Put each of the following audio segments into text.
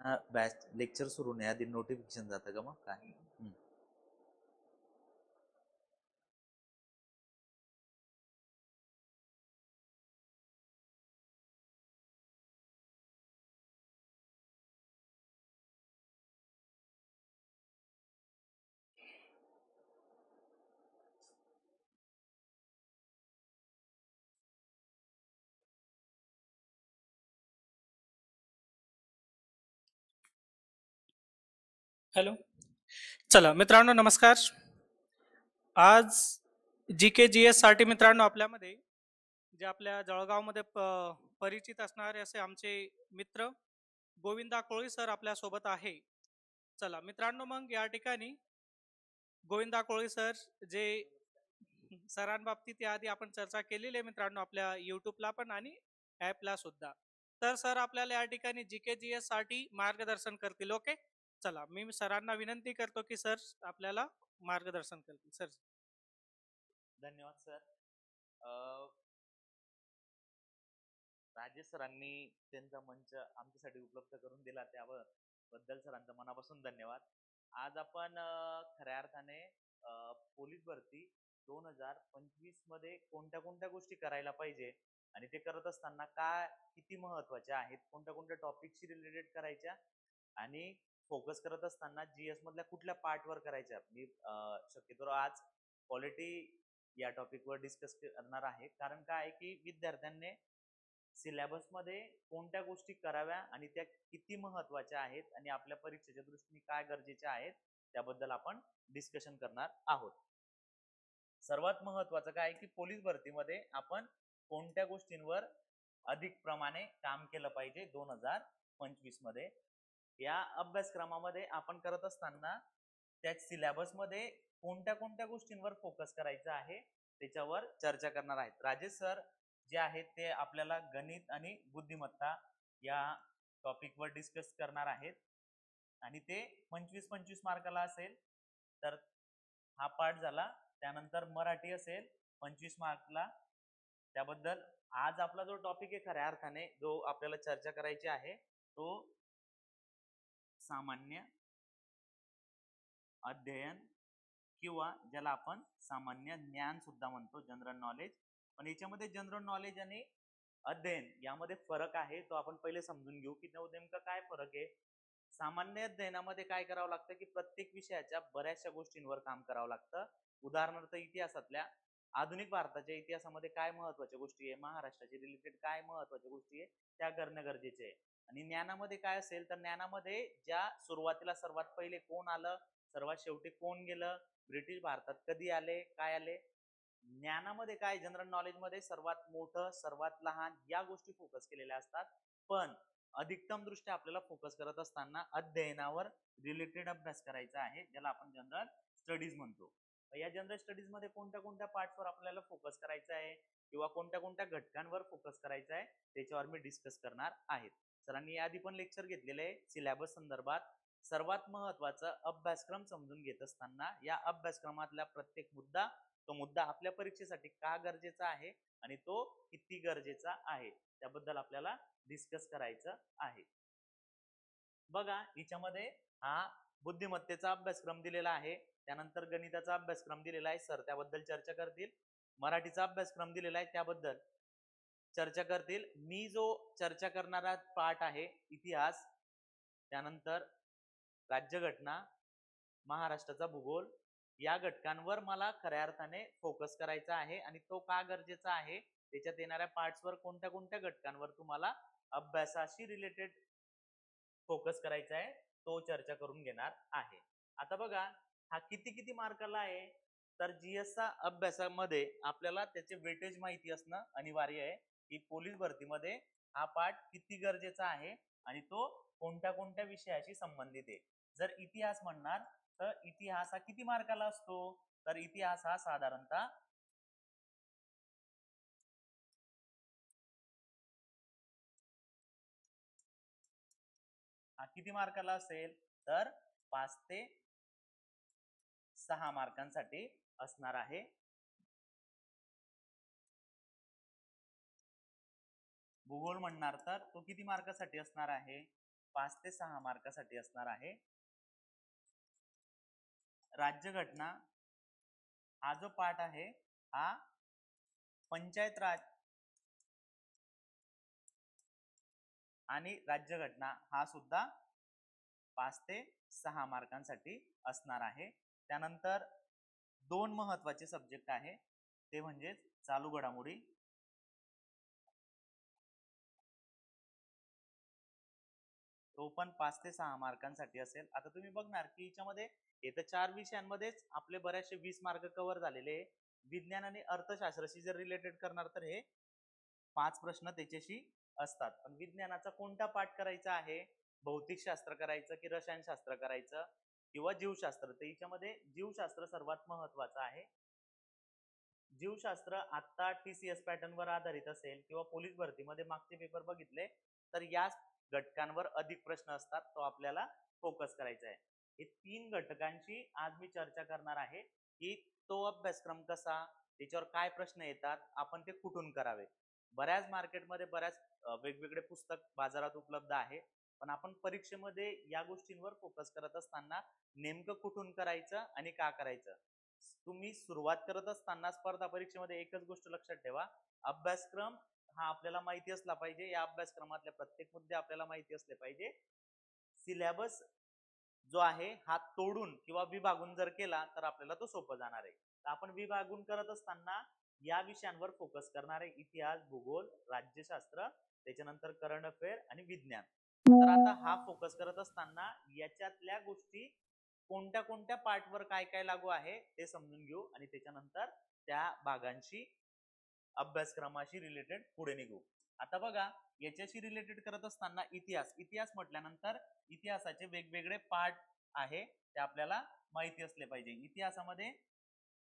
Batch lecture सुरू नाही आधी नोटिफिकेशन जातं का मग काय? हॅलो. चला मित्रांनो, नमस्कार. आज जी के जी एस साठी मित्रांनो आपल्यामध्ये जे आपल्या जळगावमध्ये परिचित असणारे असे आमचे मित्र गोविंदा कोळी सर आपल्या सोबत आहे. चला मित्रांनो, मग या ठिकाणी गोविंदा कोळी सर जे सरांबाबतीत याआधी आपण चर्चा केलेली आहे मित्रांनो, आपल्या युट्यूबला पण आणि ॲपला सुद्धा. तर सर आपल्याला या ठिकाणी जी के जी एस साठी मार्गदर्शन करतील. ओके. चला मी सरांना विनंती करतो की सर आपल्याला मार्गदर्शन करतील. सर. धन्यवाद सर. राजेश सरांनी त्यांचा मंच आमच्यासाठी उपलब्ध करून दिला त्याबद्दल सरांचा मनापासून धन्यवाद. आज आपण खऱ्या अर्थाने पोलीस भरती 2025 मध्ये कोणत्या कोणत्या गोष्टी करायला पाहिजे आणि ते करत असताना काय किती महत्वाच्या आहेत, कोणत्या कोणत्या टॉपिकशी रिलेटेड करायच्या आणि फोकस करत असताना जीएस मधल्या कुठल्या पार्टवर करायच्या. मी शक्यतो आज क्वालिटी या टॉपिकवर डिस्कस करणार आहे. कारण काय आहे की विद्यार्थ्यांनी सिलेबस मध्ये कोणत्या गोष्टी कराव्या आणि त्या किती महत्वाच्या आहेत आणि आपल्या परीक्षेच्या दृष्टीने काय गरजेच्या आहेत त्याबद्दल आपण डिस्कशन करणार आहोत. सर्वात महत्वाचं काय की पोलीस भरतीमध्ये आपण कोणत्या गोष्टींवर अधिक प्रमाणे काम केलं पाहिजे 2025 मध्ये. या अभ्यासक्रमामध्ये आपण करत असताना त्या सिलेबस मध्ये कोणत्या कोणत्या गोष्टींवर फोकस करायचा आहे त्याच्यावर चर्चा करणार आहेत. राजेश सर जे आहेत ते आपल्याला गणित आणि बुद्धिमत्ता या टॉपिकवर डिस्कस करणार आहेत आणि ते 25-25 मार्काला असेल. तर हा पाठ झाला. त्यानंतर मराठी असेल 25 मार्कला. त्याबद्दल आज आपला जो टॉपिक आहे खऱ्या अर्थाने जो आपल्याला चर्चा करायची आहे तो सामान्य अध्ययन किंवा ज्याला आपण सामान्य ज्ञान सुद्धा म्हणतो, जनरल नॉलेज. पण याच्यामध्ये जनरल नॉलेज आणि अध्ययन यामध्ये फरक आहे, तो आपण पहिले समजून घेऊ की नेमका काय फरक आहे. सामान्य अध्ययनामध्ये काय करावं लागतं की प्रत्येक विषयाच्या बऱ्याचशा गोष्टींवर काम करावं लागतं. उदाहरणार्थ इतिहासातल्या आधुनिक भारताच्या इतिहासामध्ये काय महत्वाच्या गोष्टी आहे, महाराष्ट्राच्या रिलेटेड काय महत्वाच्या गोष्टी आहे त्या करणं गरजेचे आहे. आणि ज्ञानामध्ये काय असेल तर ज्ञानामध्ये ज्या सुरुवातीला सर्वात पहिले कोण आलं, सर्वात शेवटी कोण गेलं, ब्रिटिश भारतात कधी आले, काय आले. ज्ञानामध्ये काय जनरल नॉलेज मध्ये सर्वात मोठं सर्वात लहान या गोष्टी फोकस केलेल्या असतात. पण अधिकतम दृष्ट्या आपल्याला फोकस करत असताना अध्ययनावर रिलेटेड अभ्यास करायचा आहे, ज्याला आपण जनरल स्टडीज म्हणतो. या जनरल स्टडीज मध्ये कोणत्या कोणत्या पार्टवर आपल्याला फोकस करायचा आहे किंवा कोणत्या कोणत्या घटकांवर फोकस करायचा आहे त्याच्यावर मी डिस्कस करणार आहे. सरांनी आधी पण लेक्चर घेतलेले आहे सिलेबस संदर्भात. सर्वात महत्वाचा अभ्यासक्रम समजून घेत असताना या अभ्यासक्रमातला प्रत्येक मुद्दा, तो मुद्दा आपल्या परीक्षेसाठी का गरजेचा आहे आणि तो किती गरजेचा आहे त्याबद्दल आपल्याला डिस्कस करायचं आहे. बघा याच्यामध्ये हा बुद्धिमत्तेचा अभ्यासक्रम दिलेला आहे, त्यानंतर गणिताचा अभ्यासक्रम दिलेला आहे, सर त्याबद्दल चर्चा करतील. मराठीचा अभ्यासक्रम दिलेला आहे त्याबद्दल चर्चा करतील. मी जो चर्चा करणारा पाठ आहे इतिहास, त्यानंतर राज्यघटना, महाराष्ट्राचा भूगोल या घटकांवर मला खऱ्या अर्थाने फोकस करायचा आहे आणि तो का गरजेचा आहे, त्याच्यात येणाऱ्या पार्ट्सवर कोणत्या कोणत्या घटकांवर तुम्हाला अभ्यासाशी रिलेटेड फोकस करायचा आहे तो चर्चा करून घेणार आहे. आता बघा हा किती किती मार्काला आहे, तर जीएसचा अभ्यासामध्ये आपल्याला त्याचे वेटेज माहिती असणं अनिवार्य आहे की पोलीस भरतीमध्ये हा पाठ किती गरजेचा आहे आणि तो कोणत्या कोणत्या विषयाशी संबंधित आहे. जर इतिहास म्हणणार तर इतिहास हा किती मार्काला असतो, तर इतिहास हा साधारणतः हा किती मार्काला असेल तर 5 ते 6 मार्कांसाठी असणार आहे. भूगोल म्हणणार तर तो किती मार्कासाठी असणार आहे 5 ते 6 मार्कासाठी असणार आहे. राज्यघटना हा जो पाठ आहे हा पंचायत राज आणि राज्यघटना हा सुद्धा 5 ते 6 मार्कांसाठी असणार आहे. त्यानंतर 2 महत्वाचे सब्जेक्ट आहे ते म्हणजे चालू घडामोडी तो पण 5 ते 6 मार्कांसाठी असेल. आता तुम्ही बघणार की याच्यामध्ये येत्या 4 विषयांमध्येच आपले बरेचसे 20 मार्क कव्हर झालेले आहे. विज्ञान आणि अर्थशास्त्राशी जर रिलेटेड करणार तर हे 5 प्रश्न त्याच्याशी असतात. पण विज्ञानाचा कोणता पाठ करायचा आहे, भौतिकशास्त्र करायचं की रसायनशास्त्र करायचं किंवा जीवशास्त्र, तर याच्यामध्ये जीवशास्त्र सर्वात महत्वाचं आहे. जीवशास्त्र आता TCS पॅटर्न वर आधारित असेल किंवा पोलीस भरतीमध्ये मागचे पेपर बघितले तर याच घटकांवर अधिक प्रश्न असतात, तो आपल्याला फोकस करायचा आहे. हे 3 घटकांची आज मी चर्चा करणार आहे की तो अभ्यासक्रम कसा, त्याच्यावर काय प्रश्न येतात, आपण ते कुठून करावे. बऱ्याच मार्केटमध्ये बऱ्याच वेगवेगळे पुस्तक बाजारात उपलब्ध आहे, पण आपण परीक्षेमध्ये या गोष्टींवर फोकस करत असताना नेमकं कुठून करायचं आणि का करायचं. तुम्ही सुरुवात करत असताना स्पर्धा परीक्षेमध्ये एकच गोष्ट लक्षात ठेवा, अभ्यासक्रम हा आपल्याला माहिती असला पाहिजे. या अभ्यासक्रमातले प्रत्येक मुद्दे आपल्याला माहिती असले पाहिजे. सिलेबस जो आहे हा तोडून किंवा विभागून जर केला तर आपल्याला तो सोपं जाणार आहे. तर आपण विभागून करत असताना या विषयांवर फोकस करणार आहे. इतिहास, भूगोल, राज्यशास्त्र, त्याच्यानंतर करंट अफेअर आणि विज्ञान. तर आता हा फोकस करत असताना याच्यातल्या गोष्टी कोणत्या कोणत्या पार्टवर काय काय लागू आहे ते समजून घेऊ आणि त्याच्यानंतर त्या भागांशी अभ्यासक्रमाशी रिलेटेड पुढे निघू. आता बघा, याच्याशी रिलेटेड करत असताना इतिहास म्हटल्यानंतर इतिहासाचे वेगवेगळे पार्ट आहे ते आपल्याला माहिती असले पाहिजे. इतिहासामध्ये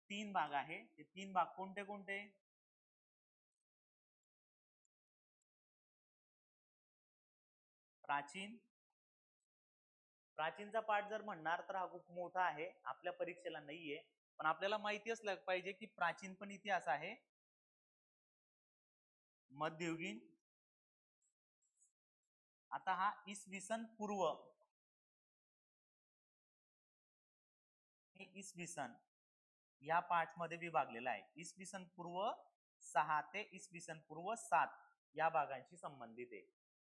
3 भाग आहे. ते 3 भाग कोणते कोणते? प्राचीनचा पार्ट जर म्हणणार तर हा खूप मोठा आहे, आपल्या परीक्षेला नाहीये, पण आपल्याला माहिती असलं पाहिजे की प्राचीन पण इतिहास आहे, मध्ययुगीन, आता हा इसवी सन पूर्व इसवी सन या पार्ट मध्ये विभागलेला आहे. इसवी सन पूर्व 6 ते इसवी सन पूर्व 7 या भागांशी संबंधित आहे.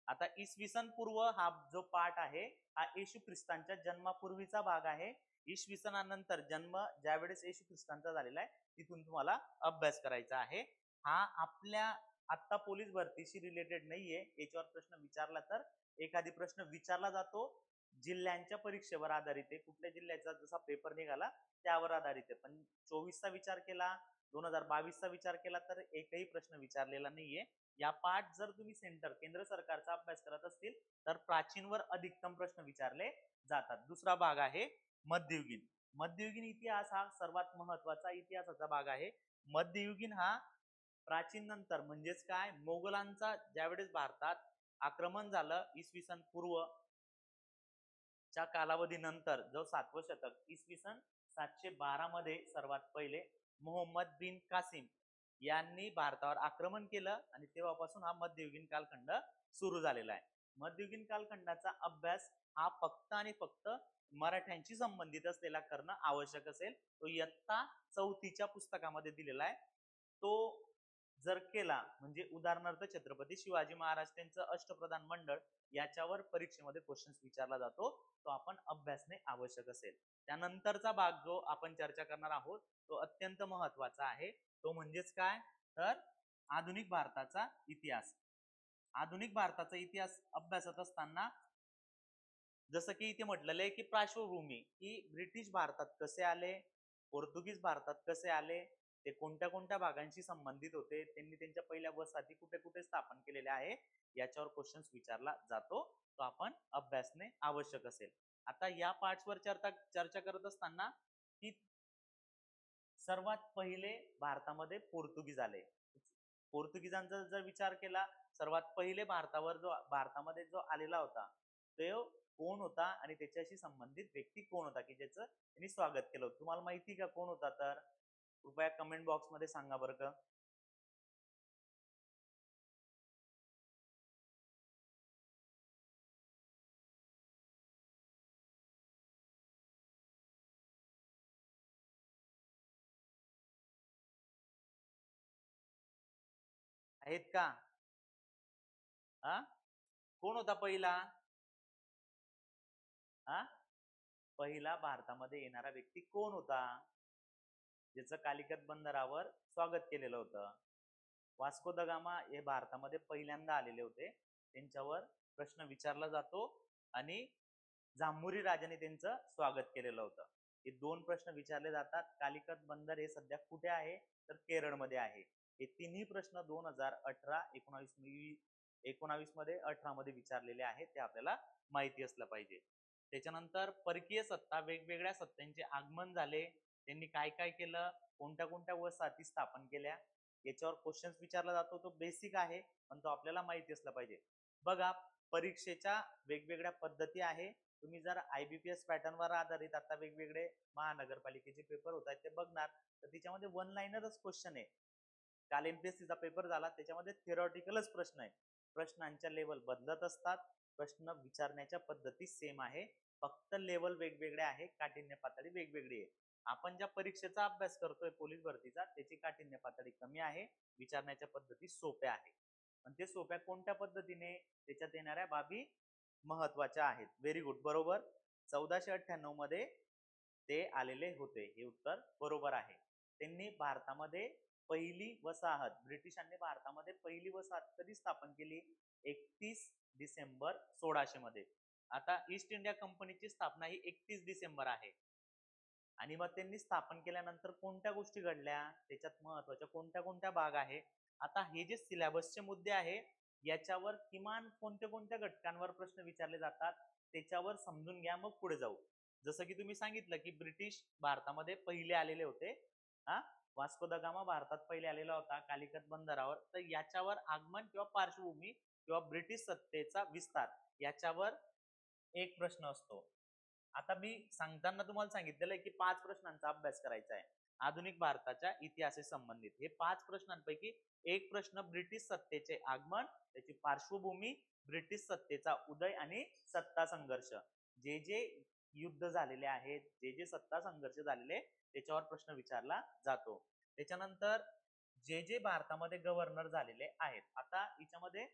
आता इसवी सन पूर्व हा जो पार्ट आहे हा येशू ख्रिस्तांच्या जन्मापूर्वीचा भाग आहे. इसवी सनानंतर जन्म ज्यावेळेस येशू ख्रिस्तांचा झालेला आहे तिथून तुम्हाला अभ्यास करायचा आहे. हा आपल्या आता पोलीस भरतीशी रिलेटेड नाहीये. याच्यावर प्रश्न विचारला तर एखादी प्रश्न विचारला जातो, जिल्ह्यांच्या परीक्षेवर आधारित आहे. कुठल्या जिल्ह्याचा जसा पेपर निघाला त्यावर आधारित आहे. पण 24 चा विचार केला, 2022 चा विचार केला तर एकही प्रश्न विचारलेला नाहीये. या पाठ जर तुम्ही केंद्र सरकारचा अभ्यास करत असतील तर प्राचीनवर अधिकतम प्रश्न विचारले जातात. दुसरा भाग आहे मध्ययुगीन. मध्ययुगीन इतिहास हा सर्वात महत्वाचा इतिहासाचा भाग आहे. मध्ययुगीन हा प्राचीन नंतर म्हणजेच काय, मोगलांचा ज्यावेळेस भारतात आक्रमण झालं इसवी सन पूर्व च्या कालावधीनंतर जो 7वं शतक इसवी सन 712 मध्ये सर्वात पहिले मोहम्मद बिन कासिम यांनी भारतावर आक्रमण केलं आणि तेव्हापासून हा मध्ययुगीन कालखंड सुरू झालेला आहे. मध्ययुगीन कालखंडाचा अभ्यास हा फक्त आणि फक्त मराठ्यांशी संबंधित असलेला करणं आवश्यक असेल. तो इयत्ता 4थीच्या पुस्तकामध्ये दिलेला आहे. तो जर केला म्हणजे उदाहरणार्थ छत्रपती शिवाजी महाराज त्यांचं अष्टप्रधान मंडळ याच्यावर परीक्षेमध्ये क्वेश्चन्स विचारला जातो, तो आपण अभ्यासणे आवश्यक असेल. त्यानंतरचा भाग जो आपण चर्चा करणार आहोत तो अत्यंत महत्वाचा आहे. तो म्हणजेच काय तर आधुनिक भारताचा इतिहास. आधुनिक भारताचा इतिहास अभ्यासत असताना जसं की इथे म्हटलेलं आहे की पार्श्वभूमी की ब्रिटिश भारतात कसे आले, पोर्तुगीज भारतात कसे आले, ते कोणत्या कोणत्या भागांशी संबंधित होते, त्यांनी त्यांच्या पहिल्या वसाहती कुठे कुठे स्थापन केलेल्या आहे याच्यावर क्वेश्चन्स विचारला जातो, तो आपण अभ्यासणे आवश्यक असेल. आता या पार्ट्सवर चर्चा करत असताना की सर्वात पहिले भारतामध्ये पोर्तुगीज आले. पोर्तुगीजांचा जर विचार केला, सर्वात पहिले भारतामध्ये जो आलेला होता तो कोण होता आणि त्याच्याशी संबंधित व्यक्ती कोण होता की ज्याचं त्यांनी स्वागत केलं होतं. तुम्हाला माहिती का कोण होता तर कृपया कमेंट बॉक्स मध्ये सांगा बरं का. आहेत का? हा, कोण होता पहिला? हा, पहिला भारतामध्ये येणारा व्यक्ती कोण होता ज्याचं कालिकत बंदरावर स्वागत केलेलं होतं? वास्को द गामा हे भारतामध्ये पहिल्यांदा आलेले होते. त्यांच्यावर प्रश्न विचारला जातो आणि जांभुरी राजाने त्यांचं स्वागत केलेलं होतं. हे दोन प्रश्न विचारले जातात. कालिकत बंदर हे सध्या कुठे आहे? तर केरळमध्ये आहे. हे तिन्ही प्रश्न 2018, 19 मध्ये, 18 मध्ये विचारलेले आहेत. ते आपल्याला माहिती असलं पाहिजे. त्याच्यानंतर परकीय सत्ता, वेगवेगळ्या सत्तांचे आगमन झाले, त्यांनी काय काय केलं, कोणत्या कोणत्या वसाहती स्थापन केल्या, याच्यावर क्वेश्चन्स विचारला जातो. तो बेसिक आहे, पण तो आपल्याला माहिती असला पाहिजे. बघा, परीक्षेच्या वेगवेगळ्या पद्धती आहे. तुम्ही जर IBPS पॅटर्नवर आधारित आता वेगवेगळे महानगरपालिकेचे पेपर होत आहेत ते बघणार, तर त्याच्यामध्ये वन लाईनरच क्वेश्चन आहे. काल MPSCचा पेपर झाला, त्याच्यामध्ये थिअरॉटिकलच प्रश्न आहे. प्रश्नांच्या लेवल बदलत असतात, प्रश्न विचारण्याच्या पद्धती सेम आहे, फक्त लेवल वेगवेगळे आहे, काठिण्य पातळी वेगवेगळी आहे. आपण ज्या परीक्षेचा अभ्यास करतोय पोलीस भरतीचा, त्याची काठिण्य पातळी कमी आहे, विचारण्याच्या पद्धती सोप्या आहेत. पण ते सोप्या कोणत्या पद्धतीने, त्याच्यात येणाऱ्या बाबी महत्वाच्या आहेत. व्हेरी गुड, बरोबर. 1498 मध्ये ते आलेले होते, हे उत्तर बरोबर आहे. त्यांनी भारतामध्ये पहिली वसाहत, ब्रिटिशांनी भारतामध्ये पहिली वसाहत कधी स्थापन केली? 31 डिसेंबर 1600 मध्ये. आता ईस्ट इंडिया कंपनीची स्थापना ही 31 डिसेंबर आहे. आणि मग त्यांनी स्थापन केल्यानंतर कोणत्या गोष्टी घडल्या, त्याच्यात महत्वाच्या कोणत्या कोणत्या भाग आहे? आता हे जे सिलेबसचे मुद्दे आहे, याच्यावर किमान कोणत्या कोणत्या घटकांवर प्रश्न विचारले जातात त्याच्यावर समजून घ्या, मग पुढे जाऊ. जसं की तुम्ही सांगितलं की ब्रिटिश भारतामध्ये पहिले आलेले होते. हा, वास्को द गामा भारतात पहिले आलेला होता कालिकत बंदरावर. तर याच्यावर आगमन किंवा पार्श्वभूमी किंवा ब्रिटिश सत्तेचा विस्तार याच्यावर एक प्रश्न असतो. आता मी सांगताना तुम्हाला सांगितलेलं आहे की 5 प्रश्नांचा अभ्यास करायचा आहे आधुनिक भारताच्या इतिहासाशी संबंधित. हे 5 प्रश्नांपैकी एक प्रश्न ब्रिटिश सत्तेचे आगमन, त्याची पार्श्वभूमी, ब्रिटिश सत्तेचा उदय आणि सत्ता संघर्ष, जे जे युद्ध झालेले आहेत, जे जे सत्ता संघर्ष झालेले, त्याच्यावर प्रश्न विचारला जातो. त्याच्यानंतर जे जे भारतामध्ये गव्हर्नर झालेले आहेत. आता याच्यामध्ये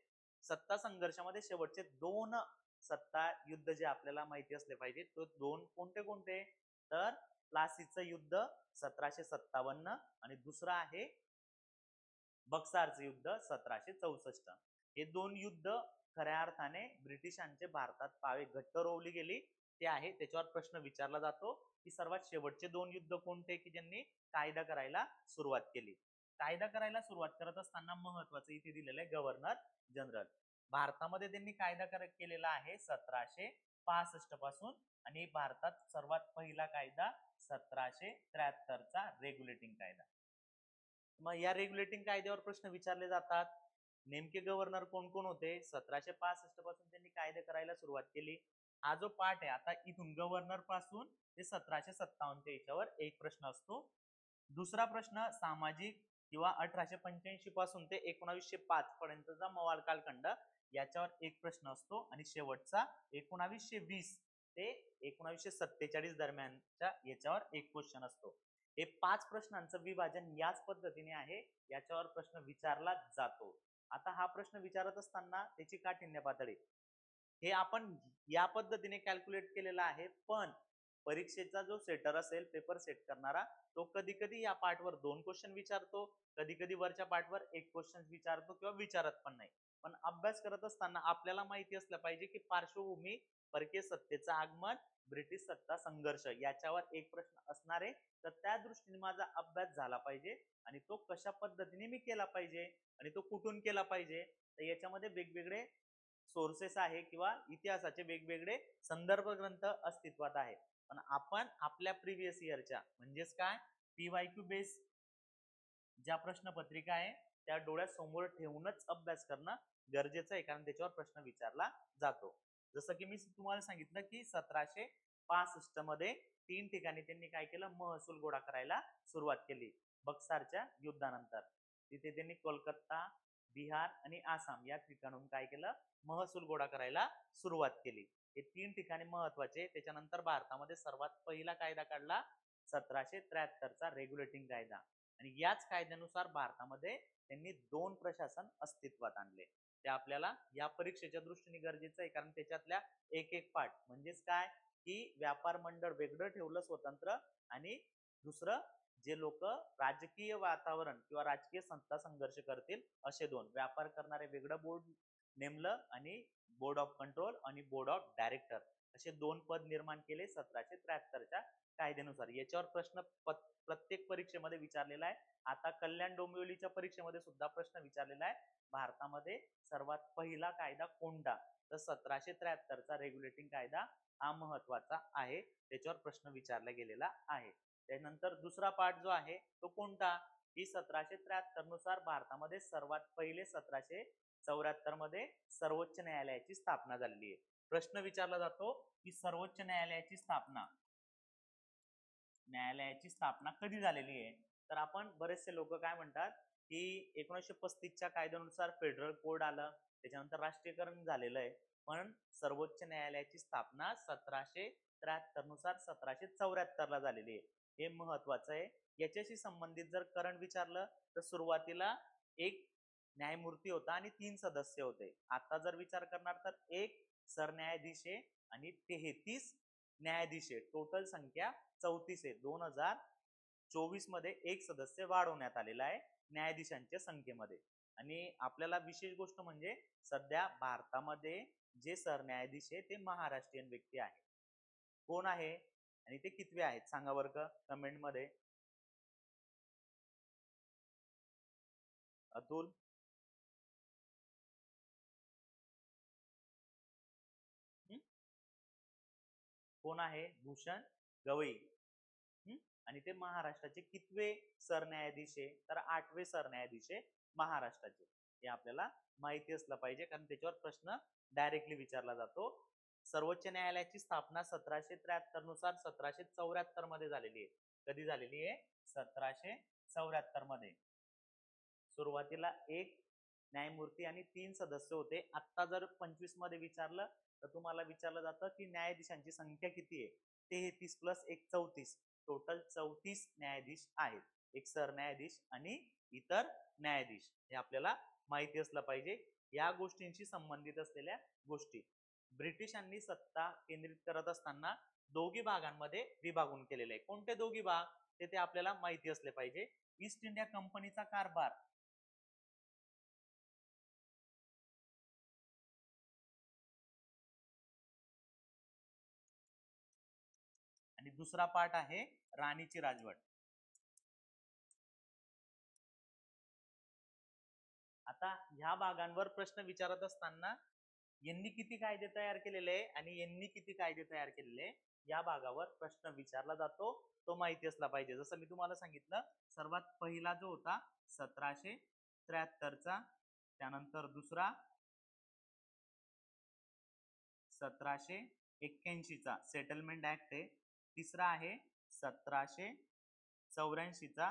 सत्ता संघर्षामध्ये शेवटचे 2 सत्ता युद्ध जे आपल्याला माहिती असले पाहिजे, तो 2 कोणते कोणते? तर प्लासीचं युद्ध 1757 आणि दुसरं आहे बक्सारचं युद्ध 1764. हे 2 युद्ध खऱ्या अर्थाने ब्रिटिशांचे भारतात पावे घट्ट रोवली गेली ते आहे. त्याच्यावर प्रश्न विचारला जातो की सर्वात शेवटचे 2 युद्ध कोणते की ज्यांनी कायदा करायला सुरुवात केली. कायदा करायला सुरुवात करत असताना महत्वाचं इथे दिलेलं आहे गव्हर्नर जनरल. भारतामध्ये त्यांनी कायदा केलेला आहे 1765 पासून, आणि भारतात सर्वात पहिला कायदा 1773 चा रेग्युलेटिंग कायदा. मग या रेग्युलेटिंग कायद्यावर प्रश्न विचारले जातात. नेमके गव्हर्नर कोण कोण होते? 1765 पासून त्यांनी कायदे करायला सुरुवात केली. हा जो पाठ आहे, आता इथून गव्हर्नर पासून ते 1757 याच्यावर एक प्रश्न असतो. दुसरा प्रश्न सामाजिक किंवा 1885 पासून ते 1905 पर्यंतचा मवाळ कालखंड, याच्यावर एक प्रश्न असतो. आणि शेवटचा 1920 ते 1947 दरम्यानच्या याच्यावर एक क्वेश्चन असतो. हे 5 प्रश्नांचं विभाजन याच पद्धतीने आहे, याच्यावर प्रश्न विचारला जातो. आता हा प्रश्न विचारत असताना त्याची काठिण्य पातळी हे आपण या पद्धतीने कॅल्क्युलेट केलेला आहे, पण परीक्षेचा जो सेटर असेल, पेपर सेट करणारा, तो कधी कधी या पार्टवर 2 क्वेश्चन विचारतो, कधी कधी वरच्या पार्टवर एक क्वेश्चन विचारतो किंवा विचारत पण नाही. पण अभ्यास करत असताना आपल्याला माहिती असलं पाहिजे की पार्श्वभूमी, परकीय सत्तेचं आगमन, ब्रिटिश सत्ता संघर्ष याच्यावर एक प्रश्न असणार आहे. तर त्या दृष्टीने माझा अभ्यास झाला पाहिजे आणि तो कशा पद्धतीने मी केला पाहिजे आणि तो कुठून केला पाहिजे. तर याच्यामध्ये वेगवेगळे सोर्सेस आहे किंवा इतिहासाचे वेगवेगळे संदर्भ ग्रंथ अस्तित्वात आहे. पण आपण आपल्या प्रिव्हियस इयरच्या म्हणजेच काय PYQ बेस ज्या प्रश्नपत्रिका आहे त्या डोळ्यासमोर ठेवूनच अभ्यास करणं गरजेचं आहे, कारण त्याच्यावर प्रश्न विचारला जातो. जसं की मी तुम्हाला सांगितलं की 1765 मध्ये 3 ठिकाणी त्यांनी काय केलं, महसूल गोळा करायला सुरुवात केली. बक्सारच्या युद्धानंतर तिथे त्यांनी कोलकाता, बिहार आणि आसाम या ठिकाणून काय केलं, महसूल गोळा करायला सुरुवात केली. हे 3 ठिकाणी महत्वाचे. त्याच्यानंतर भारतामध्ये सर्वात पहिला कायदा काढला 1773 चा रेग्युलेटिंग कायदा. आणि याच कायद्यानुसार भारतामध्ये त्यांनी 2 प्रशासन अस्तित्वात आणले. ते आपल्याला या परीक्षेच्या दृष्टीने गरजेचं आहे, कारण त्याच्यातल्या एक एक पार्ट म्हणजेच काय की व्यापार मंडळ वेगळं ठेवलं स्वतंत्र, आणि दुसरं जे लोक राजकीय वातावरण किंवा राजकीय सत्ता संघर्ष करतील असे दोन, व्यापार करणारे वेगळं बोर्ड नेमलं आणि बोर्ड ऑफ कंट्रोल आणि बोर्ड ऑफ डायरेक्टर असे 2 पद निर्माण केले 1773च्या कायद्यानुसार. याच्यावर प्रश्न प्रत्येक परीक्षेमध्ये विचारलेला आहे. आता कल्याण डोंबिवलीच्या परीक्षेमध्ये सुद्धा प्रश्न विचारलेला आहे, भारतामध्ये सर्वात पहिला कायदा कोणता, तर 1773चा रेग्युलेटिंग कायदा हा महत्वाचा आहे, त्याच्यावर प्रश्न विचारला गेलेला आहे. त्यानंतर दुसरा पार्ट जो आहे तो कोणता, की 1773 नुसार भारतामध्ये सर्वात पहिले 1774 मध्ये सर्वोच्च न्यायालयाची स्थापना झालेली आहे. प्रश्न विचारला जातो की सर्वोच्च न्यायालयाची स्थापना कधी झालेली आहे, तर आपण बरेचसे लोक काय म्हणतात की 1935च्या कायद्यानुसार फेडरल कोड आलं, त्याच्यानंतर राष्ट्रीयकरण झालेलं आहे, पण सर्वोच्च न्यायालयाची स्थापना 1773 नुसार 1774 ला झालेली आहे. हे महत्वाचं आहे. याच्याशी संबंधित जर करण विचारलं तर सुरुवातीला एक न्यायमूर्ती होता आणि 3 सदस्य होते. आता जर विचार करणार तर एक सरन्यायाधीश आहे आणि 33 न्यायाधीश आहे. टोटल संख्या 34 आहे. 2024 मध्ये एक सदस्य वाढवण्यात आलेला आहे न्यायाधीशांच्या संख्येमध्ये. आणि आपल्याला विशेष गोष्ट म्हणजे सध्या भारतामध्ये जे सरन्यायाधीश आहे ते महाराष्ट्रीयन व्यक्ती आहे. कोण आहे आणि ते कितवे आहेत सांगा बरं का कमेंट मध्ये. अतुल, कोण आहे, भूषण गवई. आणि ते महाराष्ट्राचे कितवे सरन्यायाधीश आहे, तर 8वे सरन्यायाधीश आहे महाराष्ट्राचे. हे आपल्याला माहिती असलं पाहिजे, कारण त्याच्यावर प्रश्न डायरेक्टली विचारला जातो. सर्वोच्च न्यायालयाची स्थापना 1773 नुसार 1774 मध्ये झालेली आहे. कधी झालेली आहे, 1774 मध्ये. सुरुवातीला एक न्यायमूर्ती आणि 3 सदस्य होते. आता जर 25 मध्ये विचारलं तर तुम्हाला विचारलं जातं की न्यायाधीशांची संख्या किती आहे, 33 प्लस 1 34, टोटल 34 न्यायाधीश आहेत. एक सरन्यायाधीश आणि इतर न्यायाधीश, हे आपल्याला माहिती असलं पाहिजे. या गोष्टींशी संबंधित असलेल्या गोष्टी. ब्रिटिशांनी सत्ता केंद्रित करत असताना दोघी भागांमध्ये विभागून केलेले आहे. कोणते दोघी भाग ते आपल्याला माहिती असले पाहिजे. ईस्ट इंडिया कंपनीचा कारभार आणि दुसरा पार्ट आहे राणीची राजवट. आता ह्या भागांवर प्रश्न विचारत असताना यांनी किती कायदे तयार केलेले आणि यांनी किती कायदे तयार केलेले या भागावर प्रश्न विचारला जातो, तो माहिती असला पाहिजे. जसं मी तुम्हाला सांगितलं, सर्वात पहिला जो होता 1773चा, त्यानंतर दुसरा 1781चा सेटलमेंट ऍक्ट आहे, तिसरा आहे 1784चा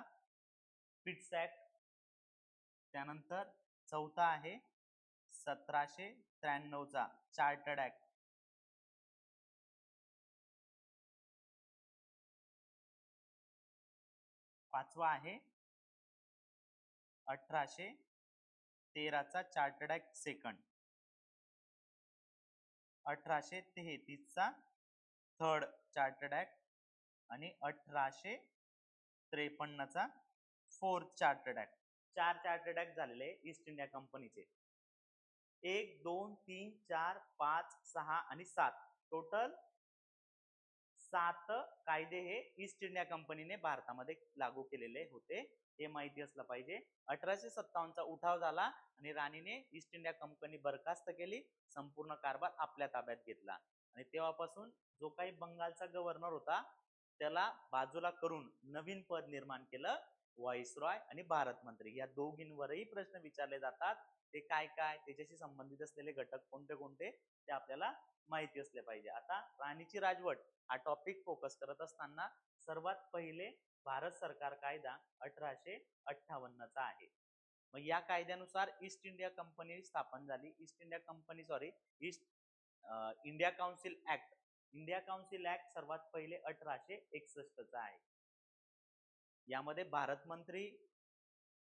पिट्स ऍक्ट, त्यानंतर चौथा आहे 1793चा चार्टर्ड ऍक्ट, पाचवा आहे 1813चा चार्टर्ड ऍक्ट सेकंड, 1833चा थर्ड चार्टर्ड ऍक्ट आणि 1853चा fourth chartered act. 4 chartered act झालेले ईस्ट इंडिया कंपनीचे. 1 2 3 4 5 6 आणि 7, टोटल 7 कायदे हे ईस्ट इंडिया कंपनीने भारतामध्ये लागू केलेले होते, हे माहिती असलं पाहिजे. 1857चा उठाव झाला आणि राणीने ईस्ट इंडिया कंपनी बरखास्त केली, संपूर्ण कारभार आपल्या ताब्यात घेतला आणि तेव्हापासून जो काही बंगालचा गव्हर्नर होता त्याला बाजूला करून नवीन पद निर्माण केलं, व्हाईसरॉय आणि भारत मंत्री. या दोघींवरही प्रश्न विचारले जातात. ते काय काय, त्याच्याशी संबंधित असलेले घटक कोणते कोणते ते आपल्याला माहिती असले पाहिजे. आता राणीची राजवट हा टॉपिक फोकस करत असताना सर्वात पहिले भारत सरकार कायदा 1858चा आहे. मग या कायद्यानुसार ईस्ट इंडिया कंपनी स्थापन झाली. East India council act. India council act सर्वात पहिले 1861चा आहे. यामध्ये भारत मंत्री